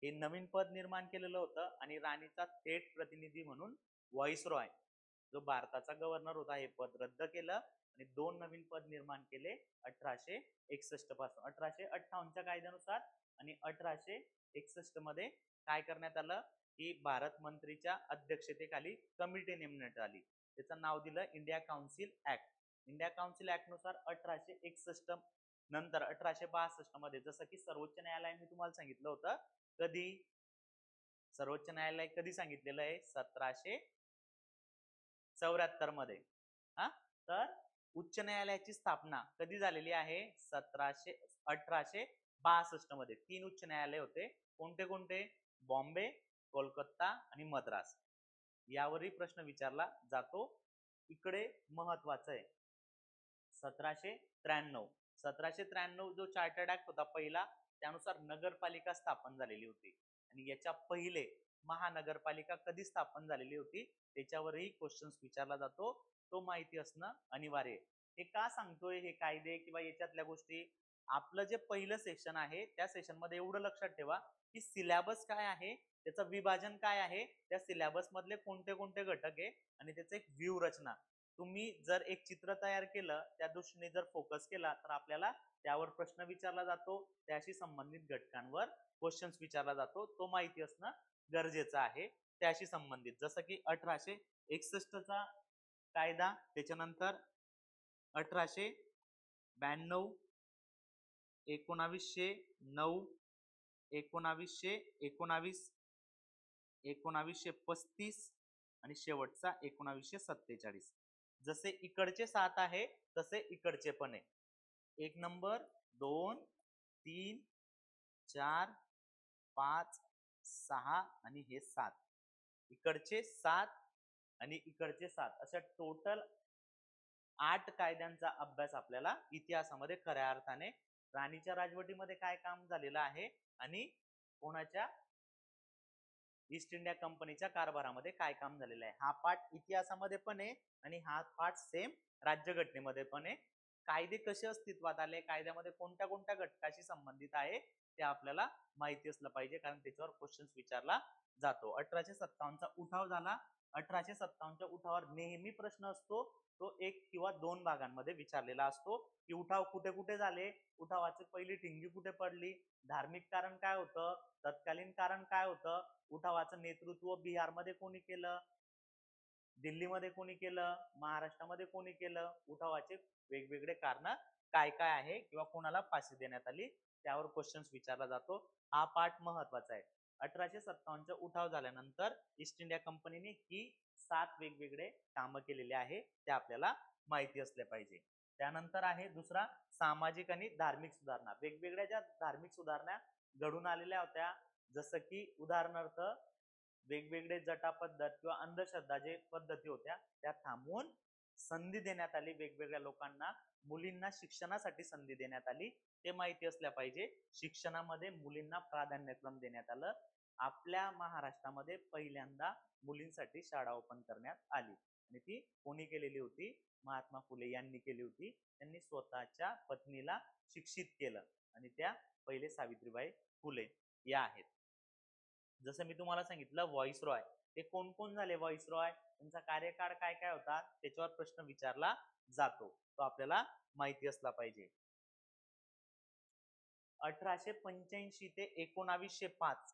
हे नवीन पद निर्माण केलेलं होतं आणि राणीचा थेट प्रतिनिधी म्हणून व्हॉइसरॉय जो भारताचा गव्हर्नर होता हे पद रद्द केलं आणि 2 नवीन पद निर्माण केले 1861 पासून. 1858च्या कायद्यानुसार आणि 1861 मध्ये काय करण्यात आलं की भारत मंत्रीच्या अध्यक्षतेखाली कमिटी नेमण्यात आली. त्याचं नाव दिलं India council act. India council act नुसार 1861 नंतर 1862 मध्ये जसं की सर्वोच्च न्यायालयाने तुम्हाला सांगितलं होतं कधी सर्वोच्च न्यायालय कधी सांगितलेलं आहे 1774 मध्ये. हा तर उच्च न्यायालयाची स्थापना कधी झालेली आहे 1862 मध्ये. 3 उच्च न्यायालय होते. कोणते कोणते? बॉम्बे, कोलकाता आणि मद्रास. यावरही प्रश्न विचारला जातो. इकडे महत्वाचं आहे 1793 जो चार्टर्ड ऍक्ट होता पहिला त्यानुसार नगरपालिका स्थापन झालेली होती आणि याच्या पहिले महानगरपालिका कधी स्थापन झालेली होती त्याच्यावरही क्वेश्चन्स विचारला जातो. तो माहिती असणं अनिवार्य आहे. हे का सांगतोय हे कायदे किंवा याच्यातल्या गोष्टी? आपलं जे पहिलं सेशन आहे त्या सेशन मध्ये एवढं लक्षात ठेवा की सिलेबस काय आहे, त्याचं विभाजन काय आहे, त्या सिलेबस मधले कोणते कोणते घटक आहे आणि त्याचं एक व्ह्यू रचना. तुम्ही जर एक चित्र तयार केलं त्या दृष्टीने जर फोकस केला तर आपल्याला त्यावर प्रश्न विचारला जातो. त्याशी संबंधित घटकांवर क्वेश्चन्स विचारला जातो. तो माहिती असणं गरजेचं आहे त्याशी संबंधित. जसं की 1861 कायदा, त्याच्यानंतर 1892, 1909, 1919, 1935 आणि शेवटचा 1947. जसे इकडचे 7 आहे तसे इकडचे पण आहे. 1 नंबर 2 3 4 5 6 आणि हे 7. इकडचे 7 आणि इकडचे 7 अशा टोटल 8 कायद्यांचा अभ्यास आपल्याला इतिहासामध्ये खऱ्या अर्थाने राणीच्या राजवटीमध्ये काय काम झालेलं आहे आणि कोणाच्या ईस्ट इंडिया कंपनीच्या कारभारामध्ये काय काम झालेलं आहे. हा पाठ इतिहासामध्ये पण आहे आणि हा पाठ सेम राज्यघटनेमध्ये पण आहे. कायदे कसे अस्तित्वात आले, कायद्यामध्ये कोणत्या कोणत्या घटकाशी संबंधित आहे ते आपल्याला माहिती असलं पाहिजे कारण त्याच्यावर क्वेश्चन्स विचारला जातो. 1857चा उठाव झाला. 1857च्या उठावावर नेहमी प्रश्न असतो तो 1 किंवा 2 भागांमध्ये विचारलेला असतो की उठाव कुठे कुठे झाले, उठावाची पहिली ठिंगी कुठे पडली, धार्मिक कारण काय होतं, तत्कालीन कारण काय होतं, उठावाचं नेतृत्व बिहारमध्ये कोणी केलं, दिल्लीमध्ये कोणी केलं, महाराष्ट्रामध्ये कोणी केलं, उठावाचे वेगवेगळे कारण काय काय आहे किंवा कोणाला फाशी देण्यात आली त्यावर क्वेश्चन्स विचारला जातो. हा पाठ महत्वाचा आहे. 1857चा उठाव झाल्यानंतर ईस्ट इंडिया कंपनीने ही 7 वेगवेगळे कामं केलेले आहे ते आपल्याला माहिती असले पाहिजे. त्यानंतर आहे दुसरा सामाजिक आणि धार्मिक सुधारणा. वेगवेगळ्या ज्या धार्मिक सुधारणा घडून आलेल्या होत्या जसं की उदाहरणार्थ वेगवेगळे जटा पद्धत किंवा अंधश्रद्धा जे पद्धती होत्या त्या थांबवून संधी देण्यात आली. वेगवेगळ्या लोकांना मुलींना शिक्षणासाठी संधी देण्यात आली ते माहिती असल्या पाहिजे. शिक्षणामध्ये मुलींना प्राधान्यक्रम देण्यात आलं. आपल्या महाराष्ट्रामध्ये पहिल्यांदा मुलींसाठी शाळा ओपन करण्यात आली आणि ती कोणी केलेली होती? महात्मा फुले यांनी केली होती. त्यांनी स्वतःच्या पत्नीला शिक्षित केलं आणि त्या पहिले सावित्रीबाई फुले या आहेत. जसं मी तुम्हाला सांगितलं व्हॉइसरॉय ते कोण कोण झाले व्हॉइसरॉय, त्यांचा कार्यकाळ काय काय होता त्याच्यावर प्रश्न विचारला जातो. तो आपल्याला माहिती असला पाहिजे. 1885 ते 1905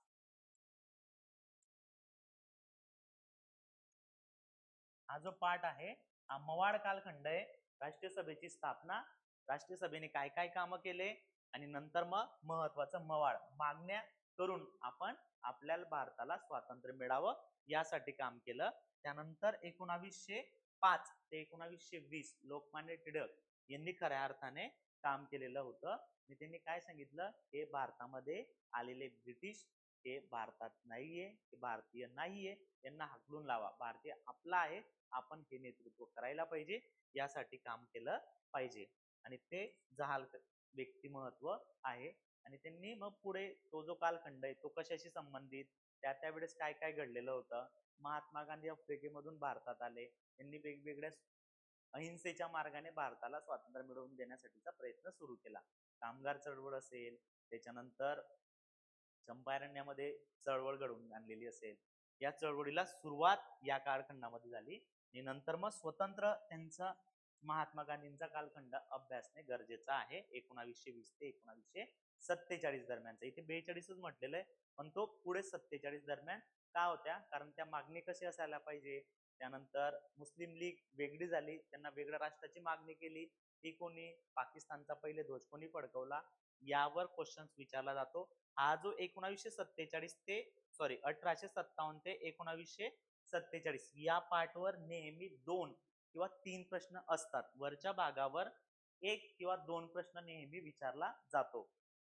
हा जो पाठ आहे हा मवाळ कालखंड आहे. राष्ट्रीय सभेची स्थापना, राष्ट्रीय सभेने काय काय कामं केले आणि नंतर मग महत्वाचं मवाळ मागण्या करून आपण आपल्याला भारताला स्वातंत्र्य मिळावं यासाठी काम केलं. त्यानंतर 1905 ते 1920 लोकमान्य टिळक यांनी खऱ्या अर्थाने काम केलेलं होतं आणि त्यांनी काय सांगितलं हे भारतामध्ये आलेले ब्रिटिश हे भारतात नाहीये, हे भारतीय नाहीये, यांना हाकलून लावा, भारतीय आपला आहे, आपण हे नेतृत्व करायला पाहिजे यासाठी काम केलं पाहिजे आणि ते जहाल व्यक्तिमत्व आहे. आणि त्यांनी मग पुढे तो जो कालखंड आहे तो कशाशी संबंधित त्यावेळेस काय काय घडलेलं होतं. महात्मा गांधी आफ्रिकेमधून भारतात आले, त्यांनी वेगवेगळ्या अहिंसेच्या मार्गाने भारताला स्वातंत्र्य मिळवून देण्यासाठीचा प्रयत्न सुरू केला. कामगार चळवळ असेल, त्याच्यानंतर चंपारण्यामध्ये चळवळ घडवून आणलेली असेल, या चळवळीला सुरुवात या कालखंडामध्ये झाली आणि नंतर मग स्वतंत्र त्यांचा महात्मा गांधींचा कालखंड अभ्यासणे गरजेचा आहे 1920 ते 1947 दरम्यानचा. इथे 42च म्हटलेलं आहे, पण तो पुढे 47 दरम्यान का होत्या, कारण त्या मागणी कशी असायला पाहिजे. त्यानंतर मुस्लिम लीग वेगळी झाली, त्यांना वेगळ्या राष्ट्राची मागणी केली. ती कोणी, पाकिस्तानचा पहिले ध्वज कोणी फडकवला, यावर क्वेश्चन विचारला जातो. हा जो 1857 ते 1947 या पार्टवर नेहमी 2 किंवा 3 प्रश्न असतात. वरच्या भागावर 1 किंवा 2 प्रश्न नेहमी विचारला जातो.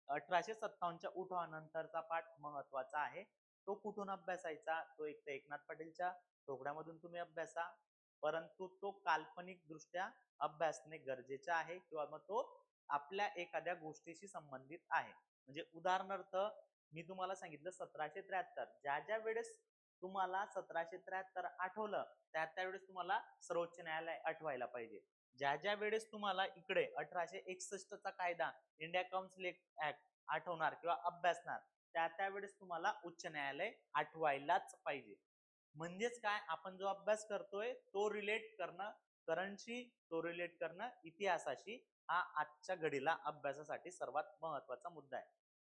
1857च्या उठावानंतरचा पाठ महत्वाचा आहे. तो कुठून अभ्यासायचा, तो एक तर एकनाथ पाटीलच्या ठोकड्यामधून तुम्ही अभ्यासा, परंतु तो काल्पनिक दृष्ट्या अभ्यासणे गरजेचे आहे किंवा मग तो आपल्या एखाद्या गोष्टीशी संबंधित आहे. म्हणजे उदाहरणार्थ मी तुम्हाला सांगितलं 1773, ज्या वेळेस तुम्हाला 1773 आठवलं त्यावेळेस तुम्हाला सर्वोच्च न्यायालय आठवायला पाहिजे. ज्या वेळेस तुम्हाला इकडे 1861 चा कायदा, इंडिया काउन्सिल ऍक्ट आठवणार किंवा अभ्यासणार, त्यावेळेस तुम्हाला उच्च न्यायालय आठवायलाच पाहिजे. म्हणजेच काय, आपण जो अभ्यास करतोय तो रिलेट करणं करंटशी, तो रिलेट करणं इतिहासाशी, हा आजच्या घडीला अभ्यासासाठी सर्वात महत्वाचा मुद्दा आहे.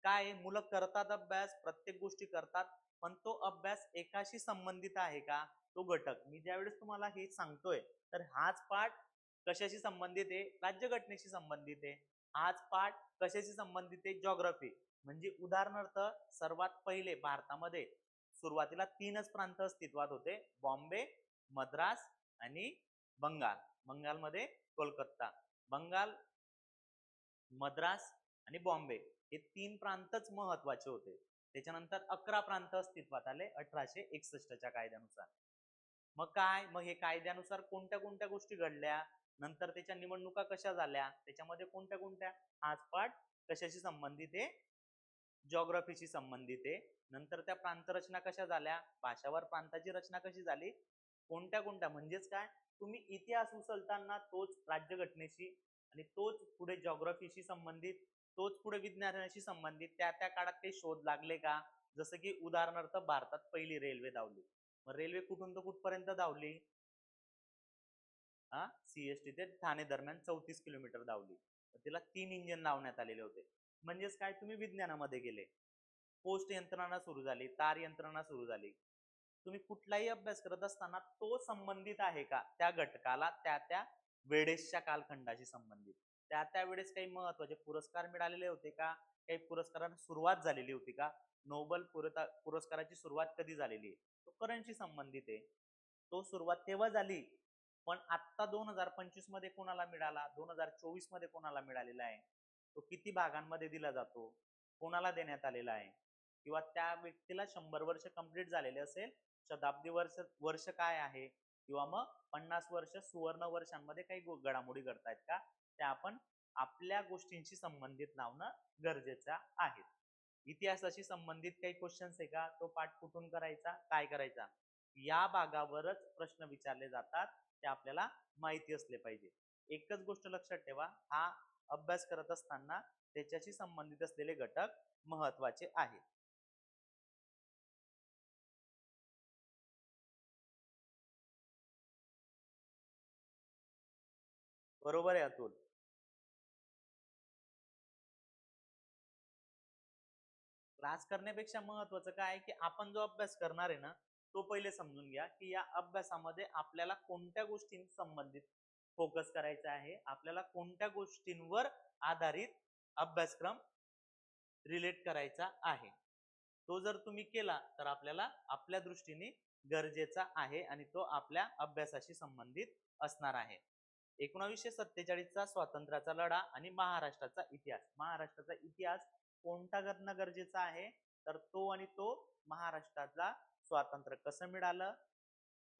काय मुलं करतात अभ्यास, प्रत्येक गोष्टी करतात, पण तो अभ्यास एकाशी संबंधित आहे का, तो घटक. मी ज्यावेळेस तुम्हाला हे सांगतोय तर हाच पाठ कशाशी संबंधित आहे, राज्यघटनेशी संबंधित आहे. हाच पाठ कशाशी संबंधित आहे, जॉग्राफी. म्हणजे उदाहरणार्थ सर्वात पहिले भारतामध्ये सुरुवातीला 3च प्रांत अस्तित्वात होते, बॉम्बे, मद्रास आणि बंगाल. बंगालमध्ये कोलकाता, बंगाल, मद्रास आणि बॉम्बे हे 3 प्रांतच महत्वाचे होते. त्याच्यानंतर 11 प्रांत अस्तित्वात आले 1861च्या कायद्यानुसार. मग काय, मग हे कायद्यानुसार कोणत्या कोणत्या गोष्टी घडल्या, नंतर त्याच्या निवडणुका कशा झाल्या, त्याच्यामध्ये कोणत्या कोणत्या, हाच पाठ कशाशी संबंधित आहे, जॉग्राफीशी संबंधित आहे. नंतर त्या प्रांत रचना कशा झाल्या, भाषावर प्रांताची रचना कशी झाली, कोणत्या कोणत्या. म्हणजेच काय, तुम्ही इतिहास उचलताना तोच राज्यघटनेशी आणि तोच पुढे जॉग्राफीशी संबंधित, तोच पुढे विज्ञानाशी संबंधित, त्या काळात काही शोध लागले का. जसं की उदाहरणार्थ भारतात पहिली रेल्वे धावली, मग रेल्वे कुठून तर कुठपर्यंत धावली, CST ते ठाणे दरम्यान 34 किलोमीटर धावली. तिला 3 इंजिन लावण्यात आलेले होते. म्हणजेच काय, तुम्ही विज्ञानामध्ये गेले. पोस्ट यंत्रणा सुरू झाली, तार यंत्रणा सुरू झाली. तुम्ही कुठलाही अभ्यास करत असताना तो संबंधित आहे का त्या घटकाला, त्या वेळेसच्या कालखंडाशी संबंधित. त्या वेळेस काही महत्वाचे पुरस्कार मिळालेले होते का, काही पुरस्कारांना सुरुवात झालेली होती का, नोबेल पुरस्काराची सुरुवात कधी झालेली आहे, तो करंटशी संबंधित आहे. तो सुरुवात तेव्हा झाली, पण आता 2025 मध्ये कोणाला मिळाला, 2024 मध्ये कोणाला मिळालेला आहे, तो किती भागांमध्ये दिला जातो, कोणाला देण्यात आलेला आहे, किंवा त्या व्यक्तीला 100 वर्ष कंप्लीट झालेले असेल, शताब्दी वर्ष काय आहे, किंवा मग 50 वर्ष सुवर्ण वर्षांमध्ये काही घडामोडी घडतायत का, त्या आपण आपल्या गोष्टींशी संबंधित लावणं गरजेचं आहे. इतिहासाशी संबंधित काही क्वेश्चन्स आहे का, तो पाठ कुठून करायचा, काय करायचा, या भागावरच प्रश्न विचारले जातात, ते आपल्याला माहिती असले पाहिजे. एकच गोष्ट लक्षात ठेवा, हा अभ्यास करत असताना त्याच्याशी संबंधित असलेले घटक महत्वाचे आहेत. बरोबर आहे अतुल. क्लास करण्यापेक्षा महत्वाचं काय आहे की आपण जो अभ्यास करणार आहे ना, तो पहिले समजून घ्या की या अभ्यासामध्ये आपल्याला कोणत्या गोष्टींशी संबंधित फोकस करायचा आहे, आपल्याला कोणत्या गोष्टींवर आधारित अभ्यासक्रम रिलेट करायचा आहे. तो जर तुम्ही केला तर आपल्याला आपल्या दृष्टीने गरजेचा आहे आणि तो आपल्या अभ्यासाशी संबंधित असणार आहे. 1947चा स्वातंत्र्याचा लढा आणि महाराष्ट्राचा इतिहास. महाराष्ट्राचा इतिहास कोणता करणं गरजेचं आहे, तर तो आणि तो महाराष्ट्राला स्वातंत्र्य कसं मिळालं,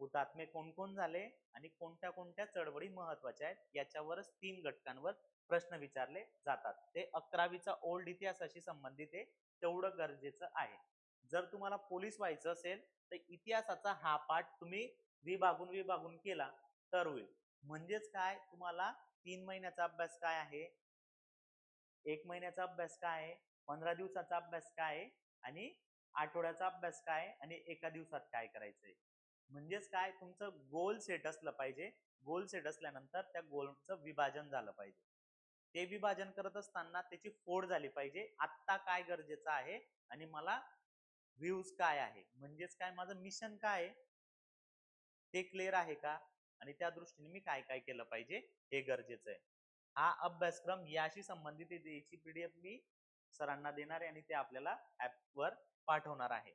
हुतात्मे कोण कोण झाले आणि कोणत्या कोणत्या चळवळी महत्वाच्या आहेत, याच्यावरच 3 घटकांवर प्रश्न विचारले जातात. ते 11वीचा ओल्ड इतिहासाशी संबंधित आहे, तेवढं गरजेचं आहे. जर तुम्हाला पोलीस व्हायचं असेल तर इतिहासाचा हा पाठ तुम्ही विभागून केला तर होईल. म्हणजेच काय, तुम्हाला 3 महिन्याचा अभ्यास काय आहे, 1 महिन्याचा अभ्यास काय आहे, 15 दिवसाचा अभ्यास काय आहे आणि आठवड्याचा अभ्यास काय आणि एका दिवसात काय करायचंय. म्हणजेच काय, तुमचं गोल सेट असलं पाहिजे. गोल सेट असल्यानंतर त्या गोलचं विभाजन झालं पाहिजे. ते विभाजन करत असताना त्याची फोड झाली पाहिजे. आत्ता काय गरजेचं आहे आणि मला व्ह्यूज काय आहे, म्हणजेच काय, माझं मिशन काय आहे ते क्लिअर आहे का आणि त्या दृष्टीने मी काय काय केलं पाहिजे हे गरजेचं आहे. हा अभ्यासक्रम याशी संबंधित याची पीडीएफ मी सरांना देणार आहे आणि ते आपल्याला ऍपवर पाठवणार आहे.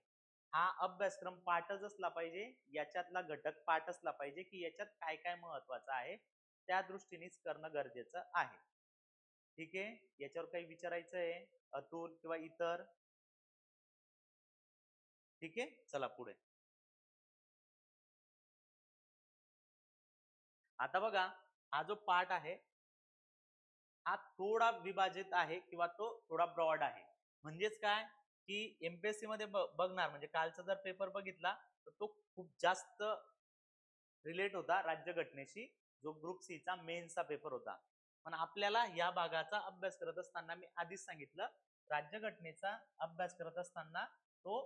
हा अभ्यासक्रम पाठच असला पाहिजे, याच्यातला घटक पाठ असला पाहिजे की याच्यात काय काय महत्वाचं आहे त्या दृष्टीनेच करणं गरजेचं आहे. ठीक आहे, याच्यावर काही विचारायचं आहे अतुल किंवा इतर? ठीक आहे, चला पुढे. आता बघा, हा जो पार्ट आहे हा थोडा विभाजित आहे किंवा तो थोडा ब्रॉड आहे. म्हणजेच काय की एमपीएससी मध्ये बघणार म्हणजे कालचा जर पेपर बघितला तर तो खूप जास्त रिलेट होता राज्यघटनेशी, जो ग्रुप सी चा मेन्सचा पेपर होता. पण आपल्याला या भागाचा अभ्यास करत असताना मी आधीच सांगितलं, राज्यघटनेचा अभ्यास करत असताना तो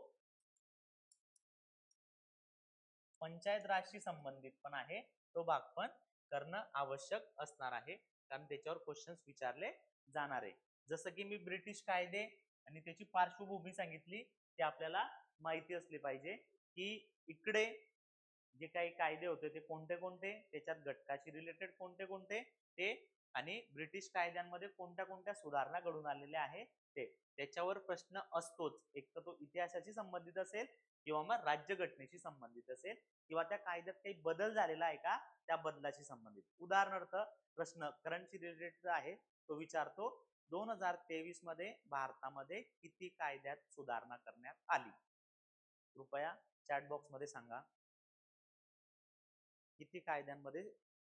पंचायत राजशी संबंधित पण आहे, तो भाग पण करणं आवश्यक असणार आहे, कारण त्याच्यावर क्वेश्चन्स विचारले जाणार आहे. जसं की मी ब्रिटिश कायदे आणि त्याची पार्श्वभूमी सांगितली, ते आपल्याला माहिती असली पाहिजे की इकडे जे काही कायदे होते ते कोणते कोणते, त्याच्यात घटकाशी रिलेटेड कोणते कोणते ते, आणि ब्रिटिश कायद्यांमध्ये कोणत्या कोणत्या सुधारणा घडून आलेल्या आहे ते. त्याच्यावर प्रश्न असतोच, एक तर तो इतिहासाशी संबंधित असेल किंवा मग राज्यघटनेशी संबंधित असेल किंवा त्या कायद्यात काही बदल झालेला आहे का त्या बदलाशी संबंधित. उदाहरणार्थ प्रश्न करंटशी रिलेटेड आहे, तो विचारतो 2023 मध्ये भारतामध्ये किती कायद्यात सुधारणा करण्यात आली. कृपया चॅट बॉक्स मध्ये सांगा किती कायद्यांमध्ये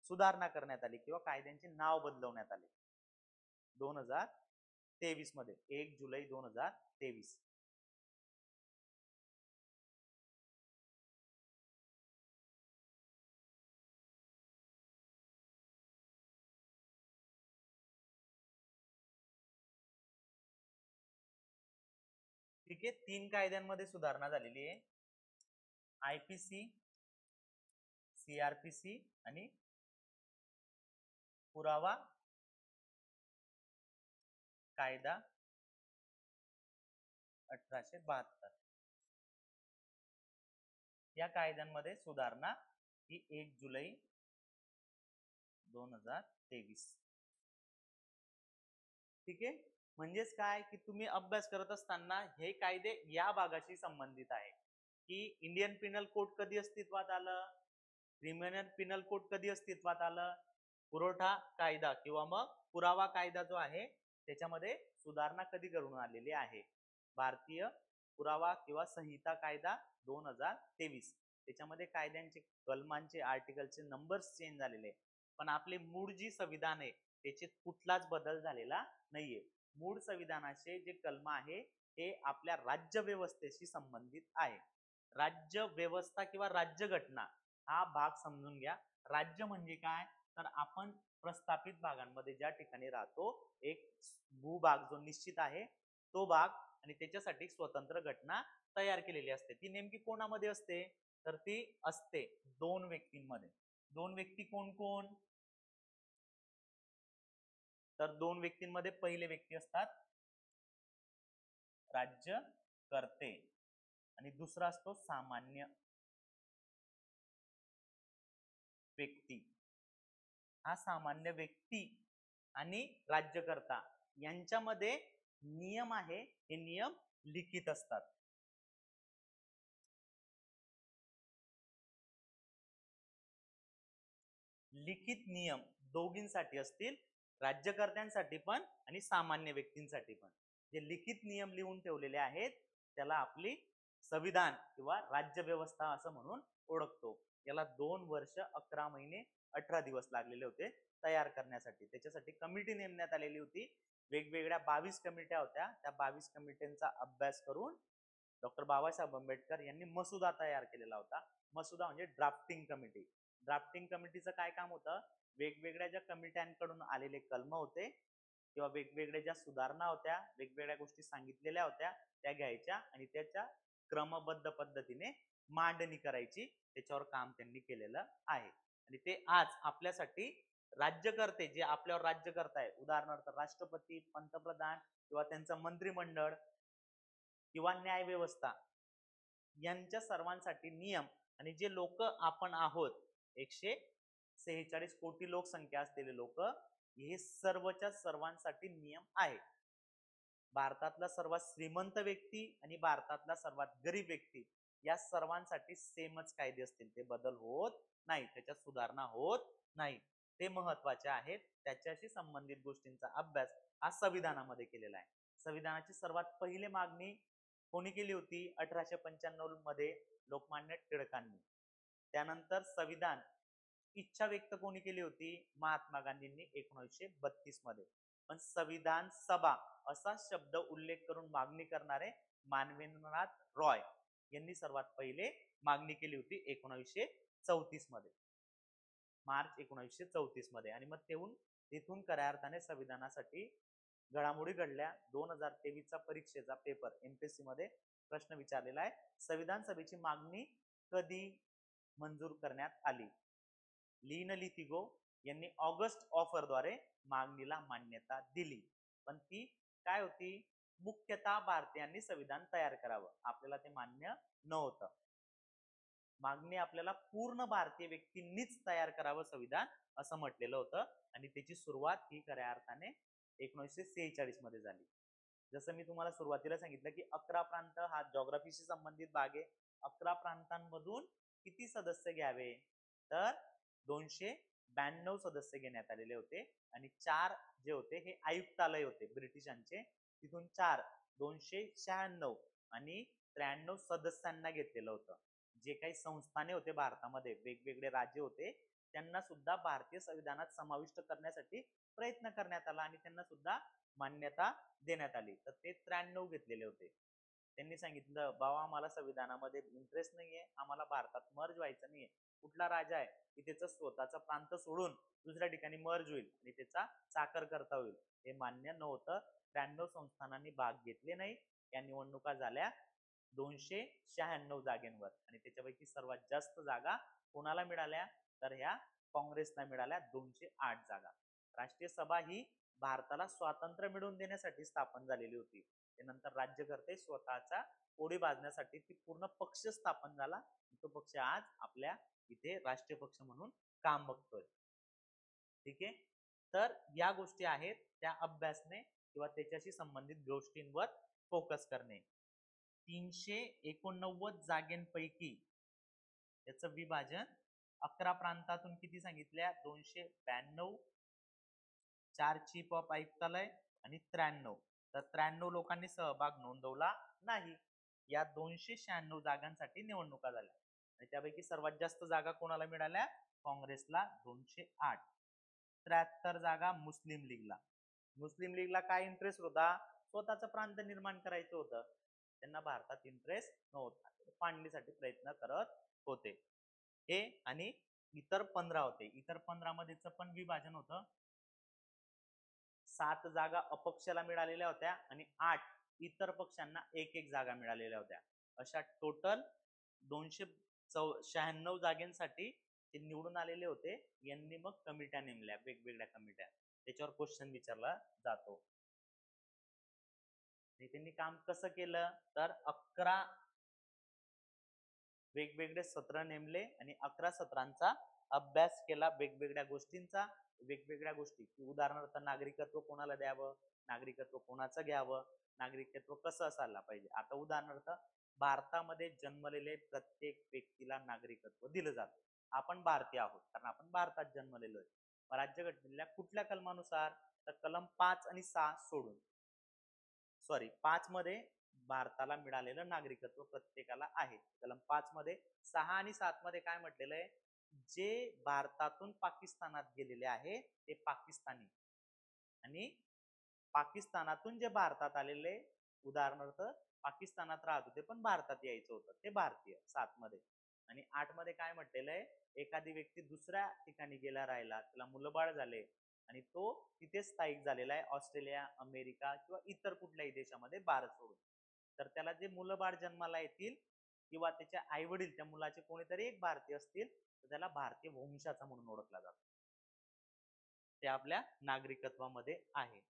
सुधारणा करण्यात आली किंवा कायद्यांचे नाव बदलवण्यात आले 2023 मध्ये, 1 जुलै 2023. ठीक आहे, 3 कायद्यांमध्ये सुधारणा झालेली आहे, आयपीसी, सीआरपीसी आणि पुरावा कायदा 1872. या कायद्यांमध्ये सुधारणा ही 1 जुलै 2023. ठीक आहे, म्हणजेच काय की तुम्ही अभ्यास करत असताना हे कायदे या भागाशी संबंधित आहे की इंडियन पिनल कोड कधी अस्तित्वात आलं, क्रिमिनल पिनल कोड कधी अस्तित्वात आलं, पुरवठा कायदा किंवा मग पुरावा कायदा जो आहे त्याच्यामध्ये सुधारणा कधी घडून आलेली आहे, भारतीय पुरावा किंवा संहिता कायदा 2023. त्याच्यामध्ये कायद्यांचे कलमांचे आर्टिकलचे नंबर्स चेंज झालेले, पण आपले मूळ जी संविधान आहे त्याच्यात कुठलाच बदल झालेला नाहीये. मूळ संविधानाचे जे कलम आहे हे आपल्या राज्य व्यवस्थेशी संबंधित आहे. राज्य व्यवस्था किंवा राज्यघटना हा भाग समजून घ्या. राज्य म्हणजे काय, तर आपण प्रस्थापित भागांमध्ये ज्या ठिकाणी राहतो एक भूभाग जो निश्चित आहे तो भाग, आणि त्याच्यासाठी स्वतंत्र घटना तयार केलेली असते. ती नेमकी कोणामध्ये असते, तर ती असते 2 व्यक्तींमध्ये. 2 व्यक्ती कोण कोण, तर 2 व्यक्तींमध्ये पहिले व्यक्ती असतात राज्यकर्ते आणि दुसरा असतो सामान्य व्यक्ती. हा सामान्य व्यक्ती आणि राज्यकर्ता यांच्यामध्ये नियम आहे, हे नियम लिखित असतात. लिखित नियम दोघींसाठी असतील, राज्यकर्त्यांसाठी पण आणि सामान्य व्यक्तींसाठी पण. जे लिखित नियम लिहून ठेवलेले आहेत त्याला आपली संविधान किंवा राज्य व्यवस्था असं म्हणून ओळखतो. याला 2 वर्ष 11 महिने 18 दिवस लागलेले होते तयार करण्यासाठी. त्याच्यासाठी कमिटी नेमण्यात आलेली होती, वेगवेगळ्या 22 कमिट्या होत्या. त्या 22 कमिट्यांचा अभ्यास करून डॉक्टर बाबासाहेब आंबेडकर यांनी मसुदा तयार केलेला होता. मसुदा म्हणजे ड्राफ्टिंग कमिटी. ड्राफ्टिंग कमिटीचं काय काम होतं, वेगवेगळ्या ज्या कमिट्यांकडून आलेले कलम होते किंवा वेगवेगळ्या ज्या सुधारणा होत्या, वेगवेगळ्या गोष्टी सांगितलेल्या होत्या, त्या घ्यायच्या आणि त्याच्या क्रमबद्ध पद्धतीने मांडणी करायची. त्याच्यावर काम त्यांनी केलेलं आहे. आणि ते आज आपल्यासाठी राज्यकर्ते जे आपल्यावर राज्य करताय, उदाहरणार्थ राष्ट्रपती, पंतप्रधान किंवा त्यांचं मंत्रिमंडळ किंवा न्याय व्यवस्था, यांच्या सर्वांसाठी नियम आणि जे लोक आपण आहोत, 146 कोटी लोकसंख्या असलेले लोक, हे सर्वच्या सर्वांसाठी नियम आहे. भारतातला सर्वात श्रीमंत व्यक्ती आणि भारतातला सर्वात गरीब व्यक्ती, या सर्वांसाठी सेमच कायदे असतील, ते बदल होत नाही, त्याच्यात सुधारणा होत नाही. ते महत्वाचे आहेत. त्याच्याशी संबंधित गोष्टींचा अभ्यास हा संविधानामध्ये केलेला आहे. संविधानाची सर्वात पहिली मागणी कोणी केली होती? 1895 मध्ये लोकमान्य टिळकांनी. त्यानंतर संविधान इच्छा व्यक्त कोणी केली होती? महात्मा गांधींनी 1932 मध्ये. पण संविधान सभा असा शब्द उल्लेख करून मागणी करणारे मानवेंद्रनाथ रॉय यांनी सर्वात पहिले मागणी केली होती 1934 मध्ये, मार्च 1934 मध्ये. आणि मग तिथून खऱ्या अर्थाने संविधानासाठी घडामोडी घडल्या. 2023 चा परीक्षेचा पेपर एमपीएससी मध्ये प्रश्न विचारलेला आहे, संविधान सभेची मागणी कधी मंजूर करण्यात आली? लीन लिथिगो यांनी ऑगस्ट ऑफरद्वारे मागणीला मान्यता दिली. पण ती काय होती? मुख्यतः भारतीयांनी संविधान तयार करावं, आपल्याला ते मान्य नव्हतं. मागणी आपल्याला पूर्ण भारतीय व्यक्तींनीच तयार करावं संविधान, असं म्हटलेलं होतं. आणि त्याची सुरुवात ही खऱ्या अर्थाने 1946 मध्ये झाली. जसं मी तुम्हाला सुरुवातीला सांगितलं की 11 प्रांत हा जॉग्राफीशी संबंधित भाग आहे. 11 प्रांतांमधून किती सदस्य घ्यावे? तर 292 सदस्य घेण्यात आलेले होते. आणि 4 जे होते हे आयुक्तालय होते ब्रिटिशांचे, तिथून 4 296 आणि 93 सदस्यांना घेतलेलं होतं. जे काही संस्थाने होते भारतामध्ये, वेगवेगळे राज्य होते, त्यांना सुद्धा भारतीय संविधानात समाविष्ट करण्यासाठी प्रयत्न करण्यात आला आणि त्यांना सुद्धा मान्यता देण्यात आली. तर ते 93 घेतलेले होते. त्यांनी सांगितलं, बाबा आम्हाला संविधानामध्ये इंटरेस्ट नाहीये, आम्हाला भारतात मर्ज व्हायचं नाहीये. कुठला राजा आहे की त्याचा स्वतःचा प्रांत सोडून दुसऱ्या ठिकाणी मर्ज होईल आणि त्याचा चाकरकर्ता होईल, हे मान्य नव्हतं. 93 संस्थानांनी भाग घेतले नाही. या निवडणुका झाल्या 296 जागेंवर. आणि त्याच्यापैकी सर्वात जास्त जागा कोणाला मिळाल्या? तर ह्या काँग्रेसला मिळाल्या 208 जागा. राष्ट्रीय सभा ही भारताला स्वातंत्र्य मिळवून देण्यासाठी स्थापन झालेली होती. त्यानंतर राज्यकर्ते स्वतःचा कोडी बांधण्यासाठी ती पूर्ण पक्ष स्थापन झाला. तो पक्ष आज आपल्या इथे राष्ट्रीय पक्ष म्हणून काम बघतोय. ठीक आहे. तर या गोष्टी आहेत त्या अभ्यासने किंवा त्याच्याशी संबंधित गोष्टींवर फोकस करणे. 389 जागेंपैकी त्याचं विभाजन 11 प्रांतातून किती सांगितल्या? 292, 4 चीफ ऑफ आयुक्तालय आणि 93. तर 93 लोकांनी सहभाग नोंदवला नाही. या 296 जागांसाठी निवडणुका झाल्या आणि त्यापैकी सर्वात जास्त जागा कोणाला मिळाल्या? काँग्रेसला 208. 73 जागा मुस्लिम लीगला. मुस्लिम लीगला काय इंटरेस्ट होता? स्वतःचं प्रांत निर्माण करायचं होतं, त्यांना भारतात इंटरेस्ट नव्हता, पाडणीसाठी प्रयत्न करत होते. हे आणि इतर 15 होते. इतर 15 मध्येच पण विभाजन होतं. 7 जागा अपक्षाला मिळालेल्या होत्या आणि 8 इतर पक्षांना एक जागा मिळालेल्या होत्या. अशा टोटल 296 जागेंसाठी ते निवडून आलेले होते. यांनी मग कमिट्या नेमल्या, वेगवेगळ्या कमिट्या. त्याच्यावर क्वेश्चन विचारला जातो. त्यांनी काम कसं केलं? तर 11 वेगवेगळे सत्र नेमले आणि 11 सत्रांचा अभ्यास केला, वेगवेगळ्या गोष्टींचा. वेगवेगळ्या गोष्टी, उदाहरणार्थ नागरिकत्व कोणाला द्यावं, नागरिकत्व कोणाचं घ्यावं, नागरिकत्व कसं असायला पाहिजे. आता उदाहरणार्थ भारतामध्ये जन्मलेले प्रत्येक व्यक्तीला नागरिकत्व दिलं जातं. आपण भारतीय आहोत कारण आपण भारतात जन्मलेलो आहे. राज्यघटनेच्या कुठल्या कलमानुसार? तर कलम 5 आणि 6 सोडून, 5 मध्ये भारताला मिळालेलं नागरिकत्व प्रत्येकाला आहे. कलम 5 मध्ये. 6 आणि 7 मध्ये काय म्हटलेलं आहे? जे भारतातून पाकिस्तानात गेलेले आहे ते पाकिस्तानी आणि पाकिस्तानातून जे भारतात आलेले, उदाहरणार्थ पाकिस्तानात राहत होते पण भारतात यायचं होतं, ते भारतीय 7 मध्ये. आणि 8 मध्ये काय म्हटलेलं आहे, एखादी व्यक्ती दुसऱ्या ठिकाणी गेला राहिला, त्याला मुलबाळ झाले आणि तो तिथे स्थायिक झालेला आहे ऑस्ट्रेलिया, अमेरिका किंवा इतर कुठल्याही देशामध्ये भारत सोडून, तर त्याला जे मुलबाळ जन्माला येतील किंवा त्याचे आई वडील त्या मुलाचे कोणीतरी एक भारतीय असतील तर त्याला भारतीय वंशाचा म्हणून ओळखला जातो. ते आपल्या नागरिकत्वामध्ये आहे.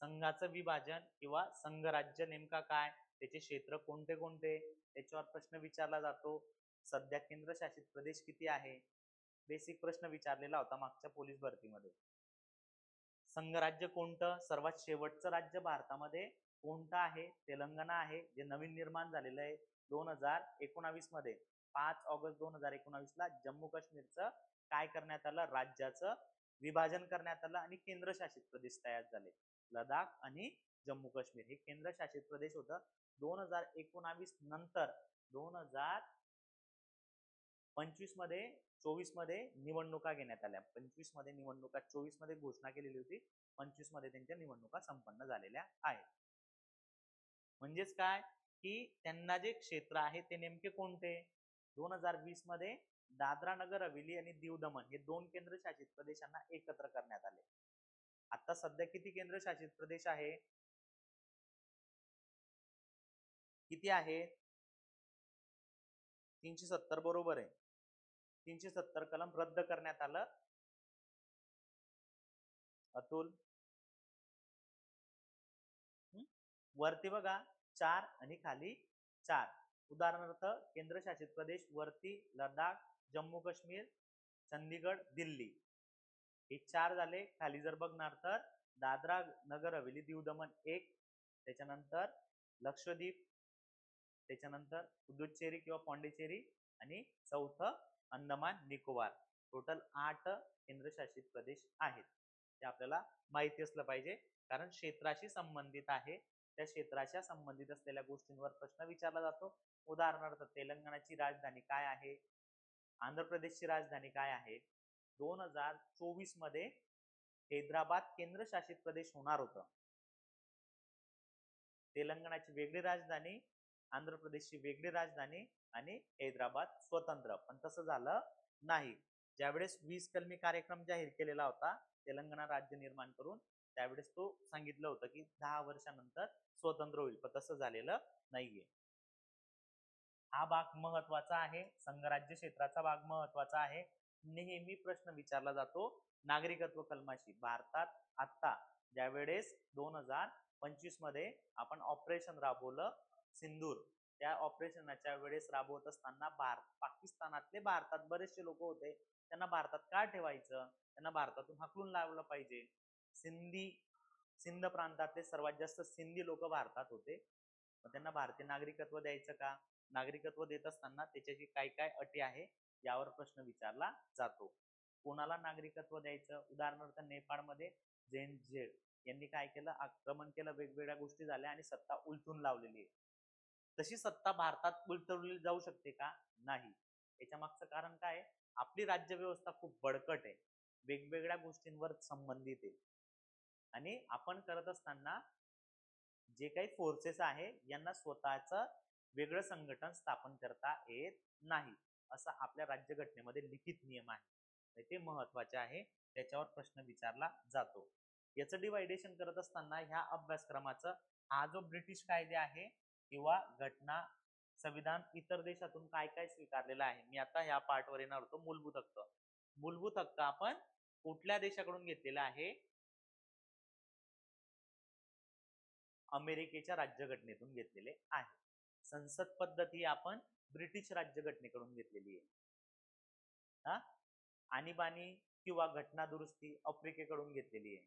संघाचं विभाजन किंवा संघराज्य नेमका काय, त्याचे क्षेत्र कोणते कोणते, त्याच्यावर प्रश्न विचारला जातो. सध्या केंद्रशासित प्रदेश किती आहे, बेसिक प्रश्न विचारलेला होता मागच्या पोलीस भरतीमध्ये. संघराज्य कोणतं, सर्वात शेवटचं राज्य भारतामध्ये कोणतं आहे, तेलंगणा आहे, जे नवीन निर्माण झालेलं आहे 2019 मध्ये. 5 ऑगस्ट 2019 ला जम्मू काश्मीरचं काय करण्यात आलं, राज्याचं विभाजन करण्यात आलं आणि केंद्रशासित प्रदेश तयार झाले. लडाख आणि जम्मू काश्मीर हे केंद्रशासित प्रदेश होतं. 2019 नंतर 2025 मध्ये 24 मध्ये निवडणुका घेण्यात आल्या. 25 मध्ये निवडणुका, 24 मध्ये घोषणा केलेली होती, 25 मध्ये त्यांच्या निवडणुका संपन्न झालेल्या आहेत. म्हणजेच काय की त्यांना जे क्षेत्र आहे ते नेमके कोणते, 2020 मध्ये दादरा नगर हवेली आणि दीव दमण हे 2 केंद्रशासित प्रदेशांना एकत्र करण्यात आले. आता सध्या किती केंद्रशासित प्रदेश आहे, किती आहे, 370 बरोबर आहे. 370 कलम रद्द करण्यात आलं. अतुल वरती बघा 4 आणि खाली 4. उदाहरणार्थ केंद्रशासित प्रदेश वरती लडाख, जम्मू काश्मीर, चंदीगड, दिल्ली हे 4 झाले. खाली जर बघणार तर दादरा नगर हवेली दीव दमण 1, त्याच्यानंतर लक्षद्वीप, त्याच्यानंतर पुदुच्चेरी किंवा पॉंडिचेरी आणि चौथं अंदमान निकोबार. टोटल 8 केंद्रशासित प्रदेश आहेत. ते आपल्याला माहिती असलं पाहिजे कारण क्षेत्राशी संबंधित आहे. त्या क्षेत्राच्या संबंधित असलेल्या गोष्टींवर प्रश्न विचारला जातो. उदाहरणार्थ तेलंगणाची राजधानी काय आहे, आंध्र प्रदेशची राजधानी काय आहे. 2024 मध्ये हैदराबाद केंद्रशासित प्रदेश होणार होतं. तेलंगणाची वेगळी राजधानी, आंध्र प्रदेशची वेगळी राजधानी आणि हैदराबाद स्वतंत्र, पण तसं झालं नाही. ज्यावेळेस 20 कलमी कार्यक्रम जाहीर केलेला होता तेलंगणा राज्य निर्माण करून, त्यावेळेस तो सांगितलं होतं की 10 वर्षानंतर स्वतंत्र होईल, पण तसं झालेलं नाहीये. हा भाग महत्वाचा आहे, संघराज्य क्षेत्राचा भाग महत्वाचा आहे. नेहमी प्रश्न विचारला जातो नागरिकत्व कलमाशी. भारतात आता ज्यावेळेस 2025 मध्ये आपण ऑपरेशन राबवलं सिंदूर, त्या ऑपरेशनच्या वेळेस राबवत असताना पाकिस्तानातले भारतात बरेचसे लोक होते, त्यांना भारतात का ठेवायचं, त्यांना भारतातून हाकलून लावलं पाहिजे. सिंध प्रांतातले सर्वात जास्त सिंधी लोक भारतात होते, मग त्यांना भारतीय नागरिकत्व द्यायचं का, नागरिकत्व देत असताना त्याच्याची काय काय अटी आहे यावर प्रश्न विचारला जातो. कोणाला नागरिकत्व द्यायचं, उदाहरणार्थ नेपाळमध्ये झेन झेड यांनी काय केलं, आक्रमण केलं, वेगवेगळ्या गोष्टी झाल्या आणि सत्ता उलटून लावलेली आहे. तशी सत्ता भारतात उलटवली जाऊ शकते का, नाही. याच्या मागचं कारण काय, आपली राज्य व्यवस्था खूप बळकट आहे, वेगवेगळ्या गोष्टींवर संबंधित आहे आणि आपण करत असताना जे काही फोर्सेस आहे यांना स्वतःचं वेगळं संघटन स्थापन करता येत नाही, असा आपल्या राज्यघटनेमध्ये लिखित नियम आहे. ते महत्वाचे आहे, त्याच्यावर प्रश्न विचारला जातो. याचं डिवायडेशन करत असताना ह्या अभ्यासक्रमाचं हा जो ब्रिटिश कायदे आहे किंवा घटना संविधान इतर देशातून काय काय स्वीकारलेलं आहे, मी आता ह्या पार्टवर येणार होतो. मूलभूत हक्क, मूलभूत हक्क आपण कुठल्या देशाकडून घेतलेला आहे, अमेरिकेच्या राज्यघटनेतून घेतलेले आहे. संसद पद्धती आपण ब्रिटिश राज्यघटनेकडून घेतलेली आहे. आणीबाणी किंवा घटना दुरुस्ती आफ्रिकेकडून घेतलेली आहे.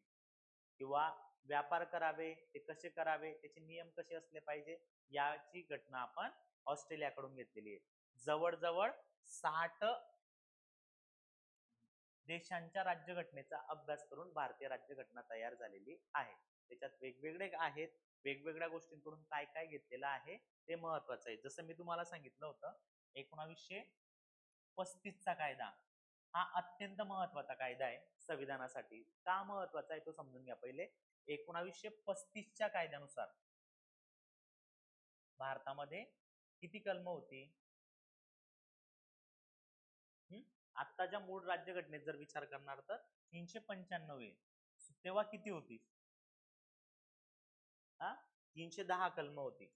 किंवा व्यापार करावे ते कसे करावे, त्याचे नियम कसे असले पाहिजे, याची घटना आपण ऑस्ट्रेलियाकडून घेतलेली आहे. जवळजवळ 60 देशांच्या राज्यघटनेचा अभ्यास करून भारतीय राज्यघटना तयार झालेली आहे. त्याच्यात वेगवेगळे आहेत, वेगवेगळ्या गोष्टींकडून काय काय घेतलेलं आहे ते महत्वाचं आहे. जसं मी तुम्हाला सांगितलं होतं 1935 चा कायदा हा अत्यंत महत्वाचा कायदा आहे संविधानासाठी. का महत्वाचा आहे तो समजून घ्या पहिले. 1935 च्या कायद्यानुसार भारतामध्ये किती कलम होती, आत्ताच्या मूळ राज्यघटनेत जर विचार करणार तर 395 आहे. तेव्हा किती होती? 310 कलम होती